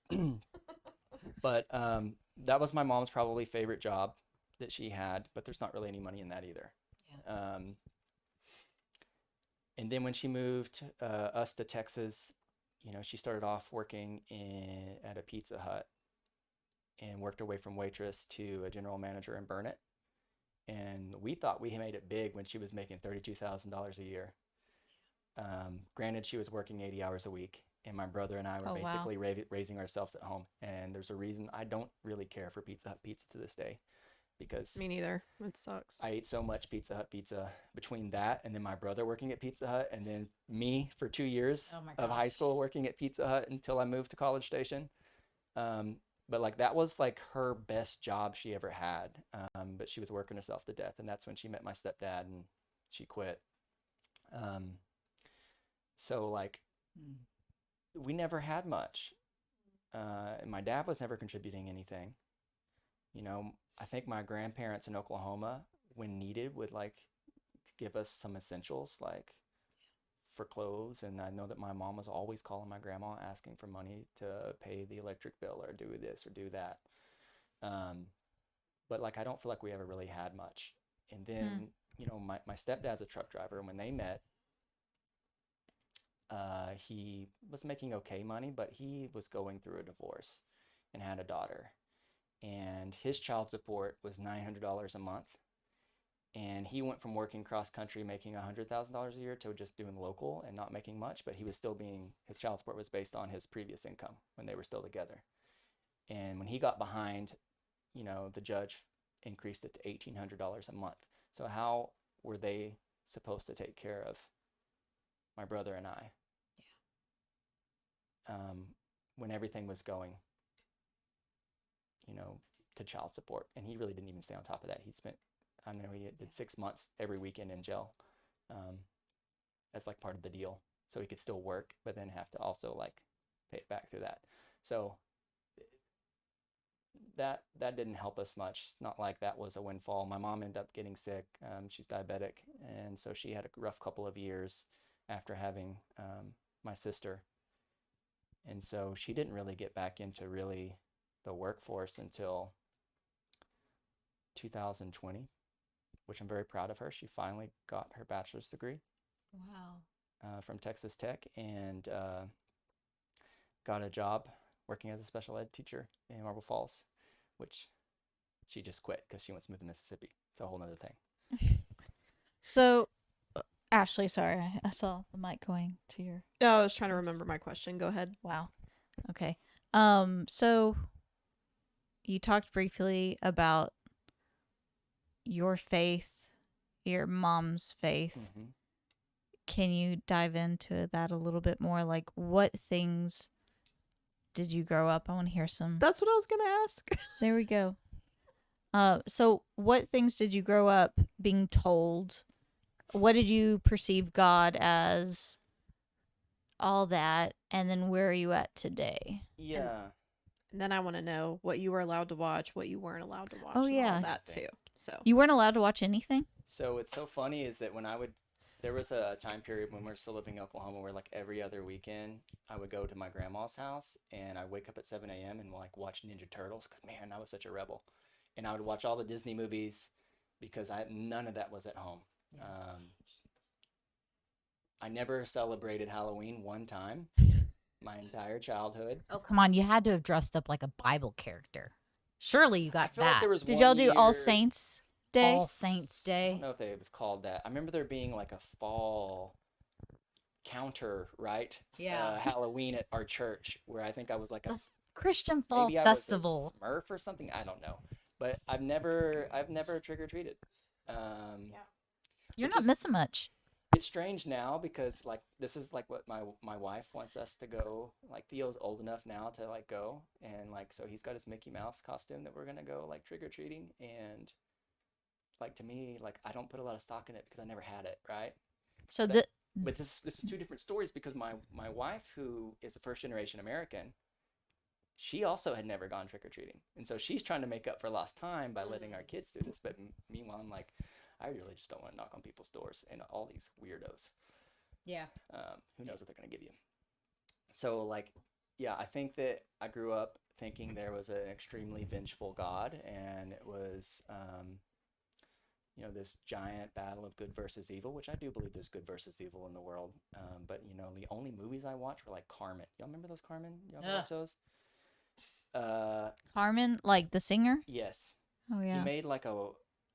S2: But that was my mom's probably favorite job that she had, but there's not really any money in that either.
S3: Yeah.
S2: And then when she moved us to Texas, you know, she started off working at a Pizza Hut, and worked her way from waitress to a general manager in Burnett. And we thought we made it big when she was making $32,000 a year. Granted, she was working 80 hours a week, and my brother and I were
S4: Oh, wow.
S2: basically raising ourselves at home. And there's a reason I don't really care for Pizza Hut pizza to this day, because
S1: Me neither. It sucks.
S2: I ate so much Pizza Hut pizza between that and then my brother working at Pizza Hut, and then me for 2 years
S3: Oh my
S2: of high
S3: gosh.
S2: school working at Pizza Hut until I moved to College Station. But like, that was like her best job she ever had. But she was working herself to death, and that's when she met my stepdad and she quit. So like, we never had much. And my dad was never contributing anything. You know, I think my grandparents in Oklahoma, when needed, would like give us some essentials, like for clothes. And I know that my mom was always calling my grandma asking for money to pay the electric bill or do this or do that. But like, I don't feel like we ever really had much. And then, you know, my stepdad's a truck driver, and when they met, he was making okay money, but he was going through a divorce and had a daughter. And his child support was $900 a month. And he went from working cross country making $100,000 a year to just doing local and not making much, but he was still his child support was based on his previous income when they were still together. And when he got behind, you know, the judge increased it to $1,800 a month. So how were they supposed to take care of my brother and I? When everything was going, to child support. And he really didn't even stay on top of that. I know he did 6 months every weekend in jail, as like part of the deal. So he could still work, but then have to also like pay it back through that. So that didn't help us much. It's not like that was a windfall. My mom ended up getting sick. She's diabetic. And so she had a rough couple of years after having my sister. And so she didn't really get back into really the workforce until 2020, which I'm very proud of her. She finally got her bachelor's degree from Texas Tech and got a job working as a special ed teacher in Marble Falls, which she just quit because she wants to move to Mississippi. It's a whole nother thing.
S4: So, Ashley, sorry, I saw the mic going to your.
S1: Oh, I was trying to remember my question. Go ahead.
S4: Wow. Okay. So you talked briefly about your faith, your mom's faith.
S2: Mm-hmm.
S4: Can you dive into that a little bit more? Like, what things did you grow up? I want to hear some.
S1: That's what I was going to ask.
S4: There we go. So what things did you grow up being told? What did you perceive God as? All that, and then where are you at today?
S2: Yeah.
S1: And then I want to know what you were allowed to watch, what you weren't allowed to watch.
S4: Oh,
S1: and
S4: yeah.
S1: all that too. So
S4: You weren't allowed to watch anything?
S2: So it's so funny is that there was a time period when we were still living in Oklahoma where like every other weekend I would go to my grandma's house and I'd wake up at 7 a.m. and like watch Ninja Turtles because man, I was such a rebel. And I would watch all the Disney movies because none of that was at home. I never celebrated Halloween one time my entire childhood.
S3: Oh, come on. You had to have dressed up like a Bible character. Surely you
S2: I
S3: got
S2: feel
S3: that.
S2: like there was
S4: Did
S2: one
S4: y'all do All
S2: year-
S4: Saints Day?
S3: All Saints
S2: I
S3: Day.
S2: don't know if it was called that. I remember there being like a fall counter, right?
S3: Yeah.
S2: Halloween at our church where I think I was like a
S3: Christian Fall
S2: maybe I
S3: Festival.
S2: was a Smurf or something. I don't know, but I've never trick or treated.
S3: You're
S2: which
S3: not
S2: is-
S3: missing much.
S2: It's strange now because like this is like what my wife wants us to go. Like Theo's old enough now to like go, and like so he's got his Mickey Mouse costume that we're gonna go like trick or treating, and like to me like I don't put a lot of stock in it because I never had it, right?
S4: So
S2: But this is two different stories because my wife, who is a first generation American, she also had never gone trick or treating, and so she's trying to make up for lost time by letting our kids do this. But meanwhile, I'm like, I really just don't want to knock on people's doors and all these weirdos.
S3: Yeah.
S2: Who knows what they're gonna give you? So like, yeah, I think that I grew up thinking there was an extremely vengeful God, and it was this giant battle of good versus evil, which I do believe there's good versus evil in the world. But the only movies I watched were like Carmen. Y'all remember those Carmen? Y'all watch those?
S4: Carmen, like the singer?
S2: Yes.
S4: Oh, yeah.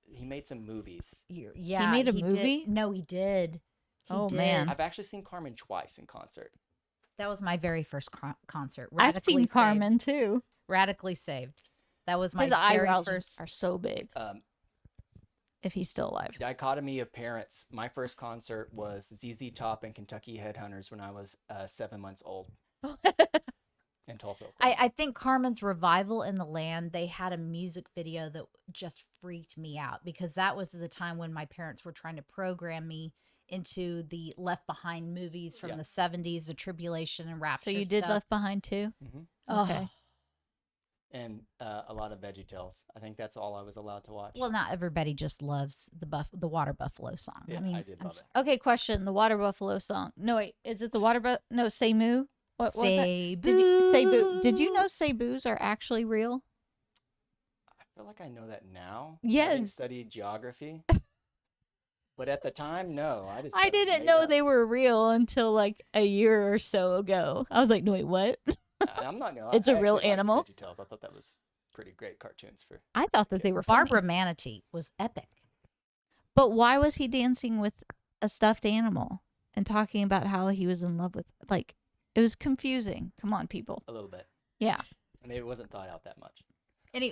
S2: He made some movies.
S3: Yeah.
S4: made a
S3: did.
S4: movie?
S3: No, he did.
S4: Oh,
S3: did.
S4: man.
S2: I've actually seen Carmen twice in concert.
S3: That was my very first concert.
S4: I've seen
S3: Radically
S4: Carmen, too.
S3: Saved. Radically Saved. That was my
S4: His
S3: very
S4: eyebrows
S3: first.
S4: are so big if he's still alive.
S2: Dichotomy of parents. My first concert was ZZ Top and Kentucky Headhunters when I was 7 months old in Tulsa.
S3: I think Carmen's revival in the land, they had a music video that just freaked me out because that was the time when my parents were trying to program me into the Left Behind movies from the 70s, the Tribulation and Rapture.
S4: So you did
S3: stuff.
S4: Left Behind, too?
S2: Mm-hmm.
S4: Okay.
S2: And a lot of VeggieTales. I think that's all I was allowed to watch.
S3: Well, not everybody just loves the Water Buffalo song.
S2: Yeah,
S3: I mean,
S2: I did love it.
S4: Okay, question. The Water Buffalo song. No, wait. Is it the No, Say Moo? What was that?
S3: Say
S4: Did you say boo? Did you know Say Boos are actually real?
S2: I feel like I know that now.
S4: Yes.
S2: Having studied geography. But at the time, no. I
S4: I didn't know they were real until like a year or so ago. I was like, no, wait, what?
S2: I'm not gonna lie.
S4: It's a
S2: I
S4: real
S2: actually liked
S4: animal?
S2: VeggieTales. I thought that was pretty great cartoons for.
S4: I thought that they were funny.
S3: Barbara Manatee was epic.
S4: But why was he dancing with a stuffed animal and talking about how he was in love with, like, it was confusing. Come on, people.
S2: A little bit.
S4: Yeah.
S2: Maybe it wasn't thought out that much.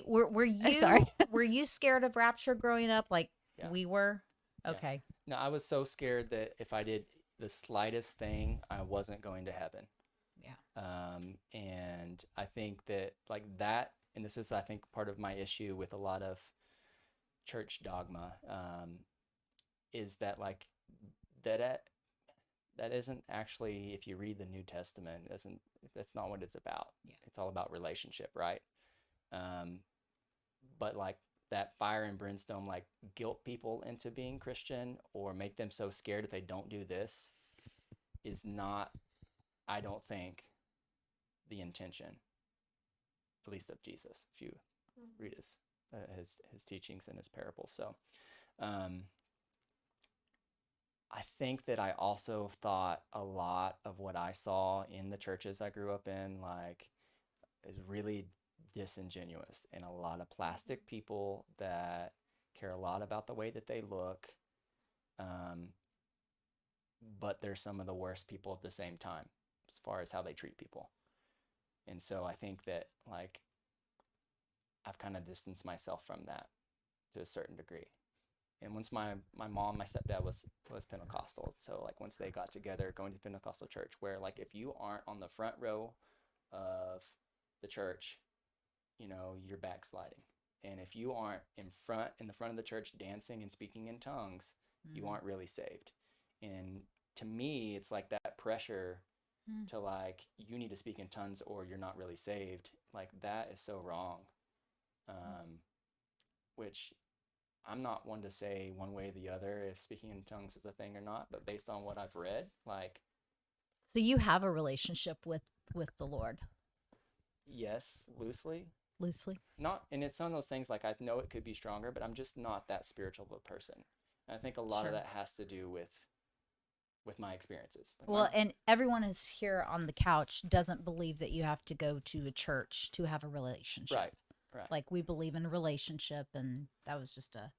S3: Were you
S4: Sorry.
S3: were you scared of Rapture growing up? Like
S2: Yeah.
S3: We were?
S2: Yeah.
S3: Okay.
S2: No, I was so scared that if I did the slightest thing, I wasn't going to heaven.
S3: Yeah.
S2: And I think that like that, and this is, I think, part of my issue with a lot of church dogma, is that like that that isn't actually, if you read the New Testament, that's not what it's about.
S3: Yeah.
S2: It's all about relationship, right? Um, but like that fire and brimstone, like guilt people into being Christian or make them so scared if they don't do this, is not, I don't think, the intention, at least of Jesus, if you read his teachings and his parables. So I think that I also thought a lot of what I saw in the churches I grew up in, like, is really disingenuous, and a lot of plastic people that care a lot about the way that they look, but they're some of the worst people at the same time as far as how they treat people. And so I think that like I've kind of distanced myself from that to a certain degree. And once my mom, my stepdad was Pentecostal, so like once they got together going to Pentecostal church, where like if you aren't on the front row of the church, you know, you're backsliding. And if you aren't in the front of the church dancing and speaking in tongues, you aren't really saved. And to me, it's like that pressure to like, you need to speak in tongues or you're not really saved. Like that is so wrong. Which I'm not one to say one way or the other if speaking in tongues is a thing or not, but based on what I've read, like.
S3: So you have a relationship with the Lord?
S2: Yes, loosely.
S3: Loosely?
S2: Not, and it's some of those things like I know it could be stronger, but I'm just not that spiritual of a person. And I think a lot of that has to do with my experiences. Like
S3: well, and everyone is here on the couch doesn't believe that you have to go to a church to have a relationship.
S2: Right. Right.
S3: Like we believe in a relationship, and that was just a.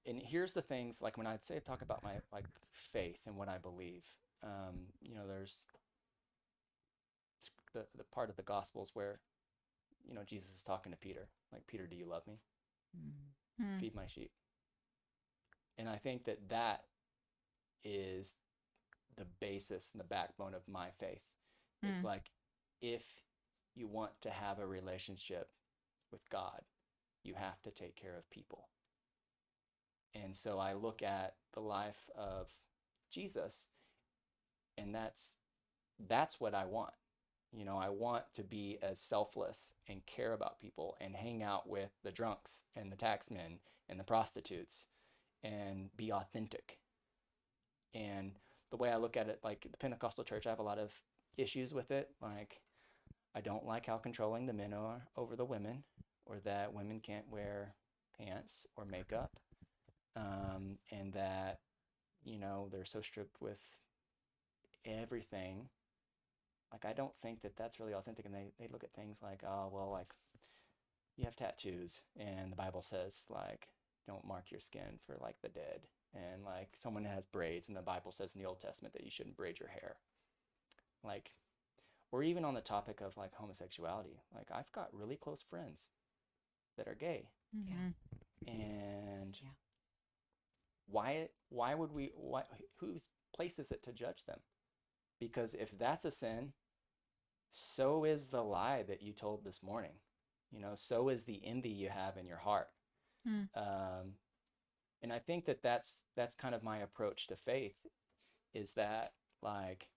S2: And here's the things, like when I'd say talk about my like faith and what I believe, you know, there's the part of the Gospels where, you know, Jesus is talking to Peter, like, Peter, do you love me? Feed my sheep. And I think that that is the basis and the backbone of my faith. It's like, if you want to have a relationship with God, you have to take care of people. And so I look at the life of Jesus, and that's what I want. You know, I want to be as selfless and care about people and hang out with the drunks and the taxmen and the prostitutes and be authentic. And the way I look at it, like the Pentecostal church, I have a lot of issues with it. Like, I don't like how controlling the men are over the women, or that women can't wear pants or makeup, and that, you know, they're so strict with everything. Like, I don't think that that's really authentic. And they look at things like, oh, well, like, you have tattoos, and the Bible says, like, don't mark your skin for, like, the dead. And, like, someone has braids, and the Bible says in the Old Testament that you shouldn't braid your hair. Like, or even on the topic of, like, homosexuality. Like, I've got really close friends that are gay. And why would we, whose place is it to judge them? Because if that's a sin, so is the lie that you told this morning. You know, so is the envy you have in your heart. And I think that that's kind of my approach to faith, is that, like,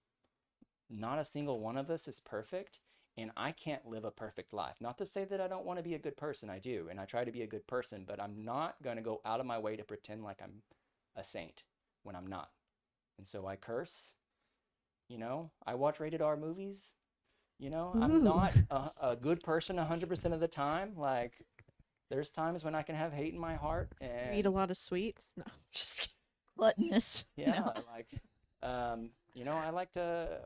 S2: not a single one of us is perfect, and I can't live a perfect life. Not to say that I don't want to be a good person. I do, and I try to be a good person, but I'm not going to go out of my way to pretend like I'm a saint when I'm not. And so I curse. You know, I watch rated R movies. You know, I'm not a good person 100% of the time. Like, there's times when I can have hate in my heart. And
S1: You eat a lot of sweets? No, just kidding.
S4: Gluttonous.
S2: yeah,
S4: No.
S2: like, you know, I like to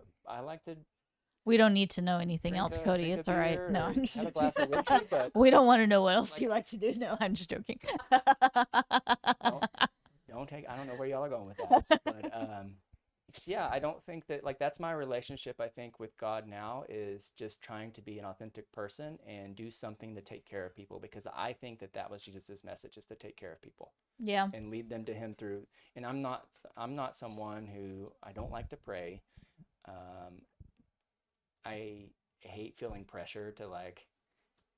S4: We don't need to know anything
S2: drink
S4: else,
S2: a-
S4: Cody.
S2: drink a
S4: It's all right.
S2: beer
S4: No,
S2: or
S4: I'm just
S2: have a
S4: joking.
S2: glass of whiskey, but
S4: We don't want to know what else
S2: like-
S4: you like to do. No, I'm just joking.
S2: don't take, I don't know where y'all are going with that, but Yeah, I don't think that like that's my relationship. I think with God now is just trying to be an authentic person and do something to take care of people, because I think that that was Jesus's message, is to take care of people
S4: Yeah.
S2: and lead them to him through. And I'm not someone who, I don't like to pray. Um, I hate feeling pressure to like,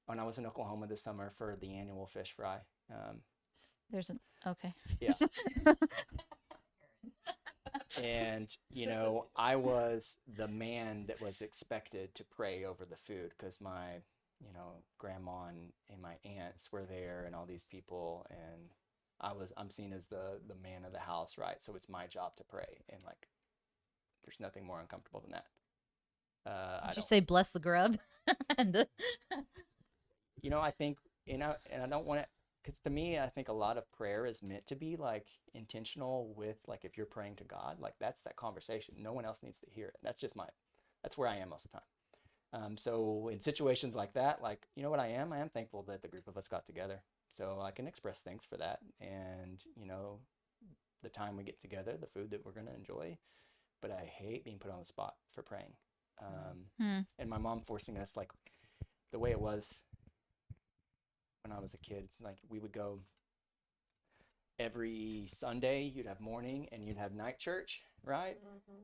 S2: when I was in Oklahoma this summer for the annual fish fry.
S4: There's an okay.
S2: Yeah. And, you know, I was the man that was expected to pray over the food because my, you know, grandma and my aunts were there and all these people. And I'm seen as the man of the house, right? So it's my job to pray. And like, there's nothing more uncomfortable than that. I
S3: Did you
S2: don't,
S3: say bless the grub? And
S2: you know, I think, and I don't want to, because to me, I think a lot of prayer is meant to be like intentional with, like, if you're praying to God, like that's that conversation. No one else needs to hear it. That's where I am most of the time. So in situations like that, like, you know what I am thankful that the group of us got together. So I can express thanks for that. And, you know, the time we get together, the food that we're going to enjoy. But I hate being put on the spot for praying.
S4: Hmm.
S2: And my mom forcing us, like, the way it was when I was a kid, it's like we would go every Sunday. You'd have morning and you'd have night church, right?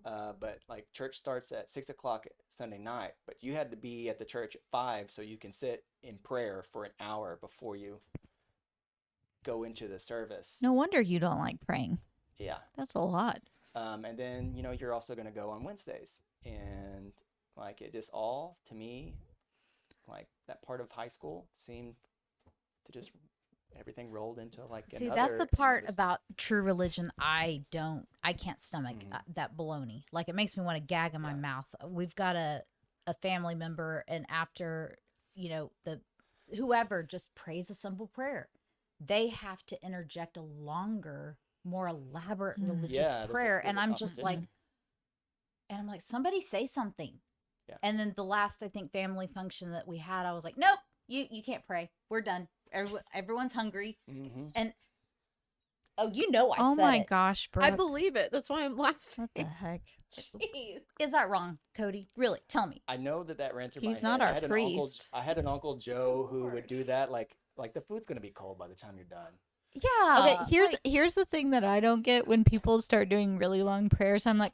S2: But like church starts at 6 o'clock Sunday night, but you had to be at the church at 5 so you can sit in prayer for an hour before you go into the service.
S4: No wonder you don't like praying.
S2: Yeah.
S4: That's a lot.
S2: And then, you know, you're also going to go on Wednesdays. And like it just all, to me, like that part of high school seemed to just, everything rolled into like
S3: see,
S2: another.
S3: that's the
S2: and
S3: part
S2: just,
S3: about true religion I can't stomach that baloney. Like it makes me want to gag in my
S2: Yeah.
S3: mouth. We've got a family member, and after, you know, the whoever just prays a simple prayer, they have to interject a longer, more elaborate religious
S2: yeah,
S3: prayer,
S2: there's
S3: and
S2: a
S3: I'm just like,
S2: composition.
S3: somebody say something.
S2: Yeah.
S3: And then the last, I think, family function that we had, I was like, nope, you can't pray. We're done. Everyone's hungry. And oh, you know,
S4: Oh
S3: said
S4: my
S3: it.
S4: gosh, Brooke.
S1: I believe it. That's why I'm laughing.
S4: What the heck?
S1: Jeez.
S3: Is that wrong, Cody? Really? Tell me.
S2: I know that ran through
S4: He's
S2: my
S4: not
S2: head.
S4: our
S2: I had
S4: priest.
S2: I had an uncle Joe who would do that. Like the food's gonna be cold by the time you're done.
S3: Yeah.
S4: Okay, here's the thing that I don't get when people start doing really long prayers. I'm like,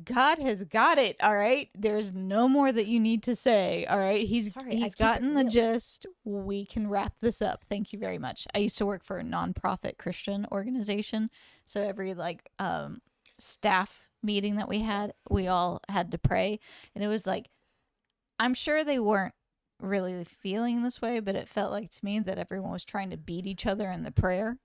S4: God has got it, all right? There's no more that you need to say, all right?
S3: Sorry, I
S4: He's
S3: keep
S4: gotten
S3: it
S4: the
S3: real.
S4: gist. We can wrap this up. Thank you very much. I used to work for a nonprofit Christian organization, so every like staff meeting that we had, we all had to pray, and it was like, I'm sure they weren't really feeling this way, but it felt like to me that everyone was trying to beat each other in the prayer.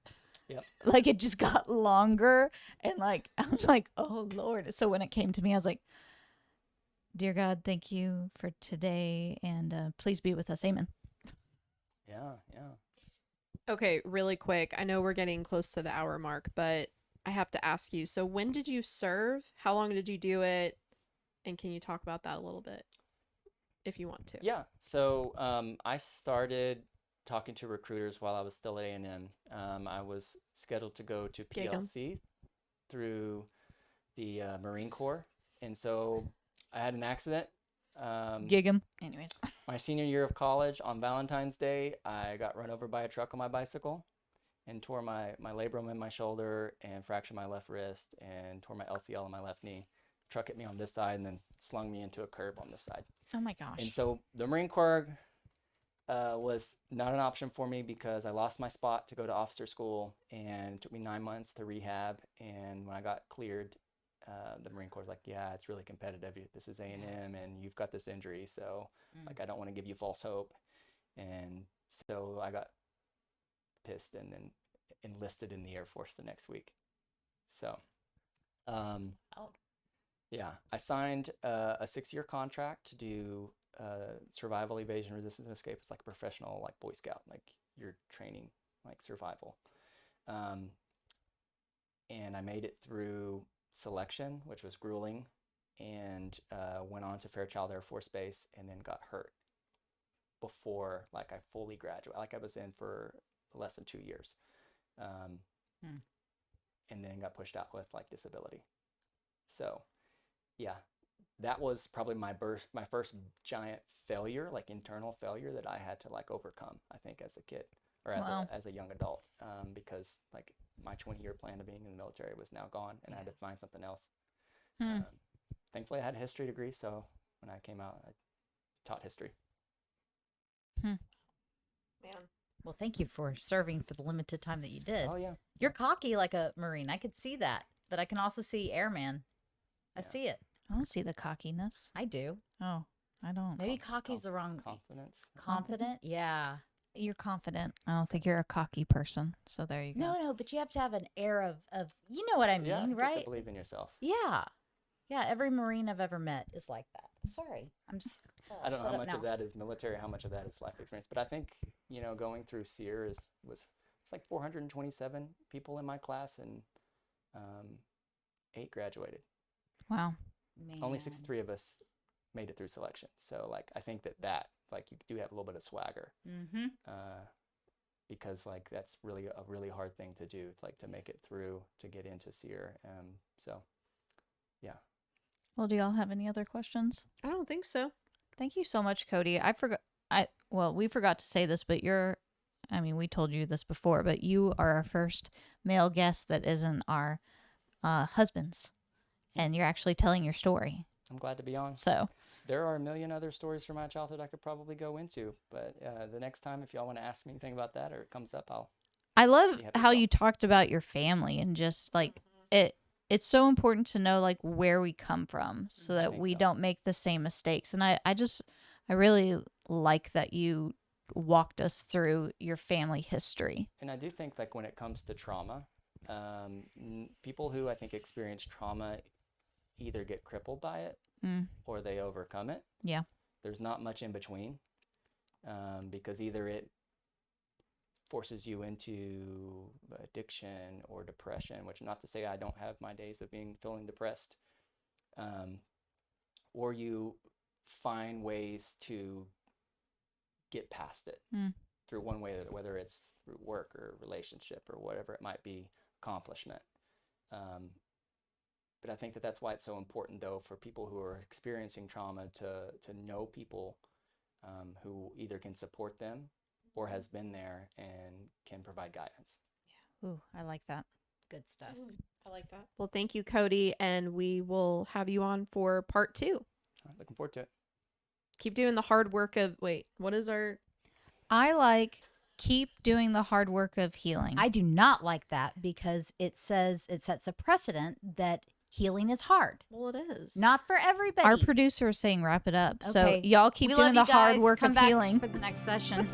S2: Yep.
S4: Like it just got longer, and like I was like, oh Lord. So when it came to me, I was like, dear God, thank you for today, and please be with us. Amen.
S2: Yeah, yeah.
S1: Okay, really quick. I know we're getting close to the hour mark, but I have to ask you. So when did you serve? How long did you do it? And can you talk about that a little bit if you want to?
S2: Yeah. So I started talking to recruiters while I was still at A&M. I was scheduled to go to
S1: Gig 'em.
S2: PLC through the Marine Corps, and so I had an accident.
S4: Gig 'em. Anyways.
S2: My senior year of college, on Valentine's Day, I got run over by a truck on my bicycle and tore my labrum in my shoulder and fractured my left wrist and tore my LCL on my left knee. Truck hit me on this side and then slung me into a curb on this side.
S4: Oh my gosh.
S2: And so the Marine Corps was not an option for me because I lost my spot to go to officer school, and it took me 9 months to rehab. And when I got cleared, the Marine Corps was like, yeah, it's really competitive. This is A&M and you've got this injury. So like, I don't want to give you false hope. And so I got pissed and then enlisted in the Air Force the next week. So, yeah, I signed a 6-year contract to do survival, evasion, resistance, and escape. It's like a professional, like Boy Scout, like you're training like survival. And I made it through selection, which was grueling, and went on to Fairchild Air Force Base, and then got hurt before like I fully graduated. Like I was in for less than 2 years, and then got pushed out with like disability. So, yeah, that was probably my first giant failure, like internal failure that I had to like overcome, I think, as a kid or
S4: Wow.
S2: as a young adult, because like my 20-year plan of being in the military was now gone, and I had to find something else.
S4: Hmm.
S2: Um, thankfully, I had a history degree, so when I came out, I taught history.
S1: Man.
S3: Well, thank you for serving for the limited time that you did.
S2: Oh yeah,
S3: You're cocky like a Marine. I could see that, but I can also see airman. I
S2: Yeah.
S3: see it.
S4: I don't see the cockiness.
S3: I do.
S4: Oh, I don't.
S3: Maybe cocky's the wrong.
S2: confidence.
S3: Confident? Yeah.
S4: You're confident. I don't think you're a cocky person. So there you go.
S3: No, but you have to have an air of you know what I mean,
S2: Yeah, you
S3: right?
S2: have to believe in yourself.
S3: Yeah. Yeah, every Marine I've ever met is like that. Sorry.
S2: I don't know
S3: shut
S2: how
S3: up
S2: much
S3: now.
S2: of that is military, how much of that is life experience. But I think, going through SEER was it's like 427 people in my class, and 8 graduated.
S4: Wow.
S2: Only
S3: Man.
S2: 63 of us made it through selection. So like I think that like you do have a little bit of swagger,
S3: Mm-hmm.
S2: because like that's really a really hard thing to do, like to make it through to get into SEER. So yeah.
S4: Well, do y'all have any other questions?
S1: I don't think so.
S4: Thank you so much, Cody. We forgot to say this, but we told you this before, but you are our first male guest that isn't our husbands, and you're actually telling your story.
S2: I'm glad to be on.
S4: So
S2: There are a million other stories from my childhood I could probably go into, but the next time, if y'all want to ask me anything about that or it comes up,
S4: I love
S2: be happy to
S4: how
S2: talk.
S4: you talked about your family and just like it. It's so important to know like where we come from so
S2: I
S4: that
S2: think
S4: we
S2: so.
S4: don't make the same mistakes. And I really like that you walked us through your family history.
S2: And I do think like when it comes to trauma, people who I think experience trauma either get crippled by it
S4: Mm,
S2: or they overcome it.
S4: yeah.
S2: There's not much in between, because either it forces you into addiction or depression, which not to say I don't have my days of feeling depressed, or you find ways to get past it
S4: Mm.
S2: through one way or the other, whether it's through work or relationship or whatever it might be, accomplishment. But I think that's why it's so important, though, for people who are experiencing trauma to know people who either can support them or has been there and can provide guidance.
S4: Ooh, I like that.
S3: Good stuff.
S1: I like that. Well, thank you, Cody, and we will have you on for part 2.
S2: All right, looking forward to it.
S1: Keep doing the hard work of what is our
S4: I like keep doing the hard work of healing.
S3: I do not like that because it sets a precedent that healing is hard.
S1: well, it is.
S3: Not for everybody.
S4: Our producer is saying wrap it up. So
S3: Okay.
S4: y'all keep
S3: We
S4: doing
S3: love
S4: the
S3: you
S4: hard
S3: guys.
S4: work
S3: Come
S4: of
S3: back
S4: healing.
S3: for the next session.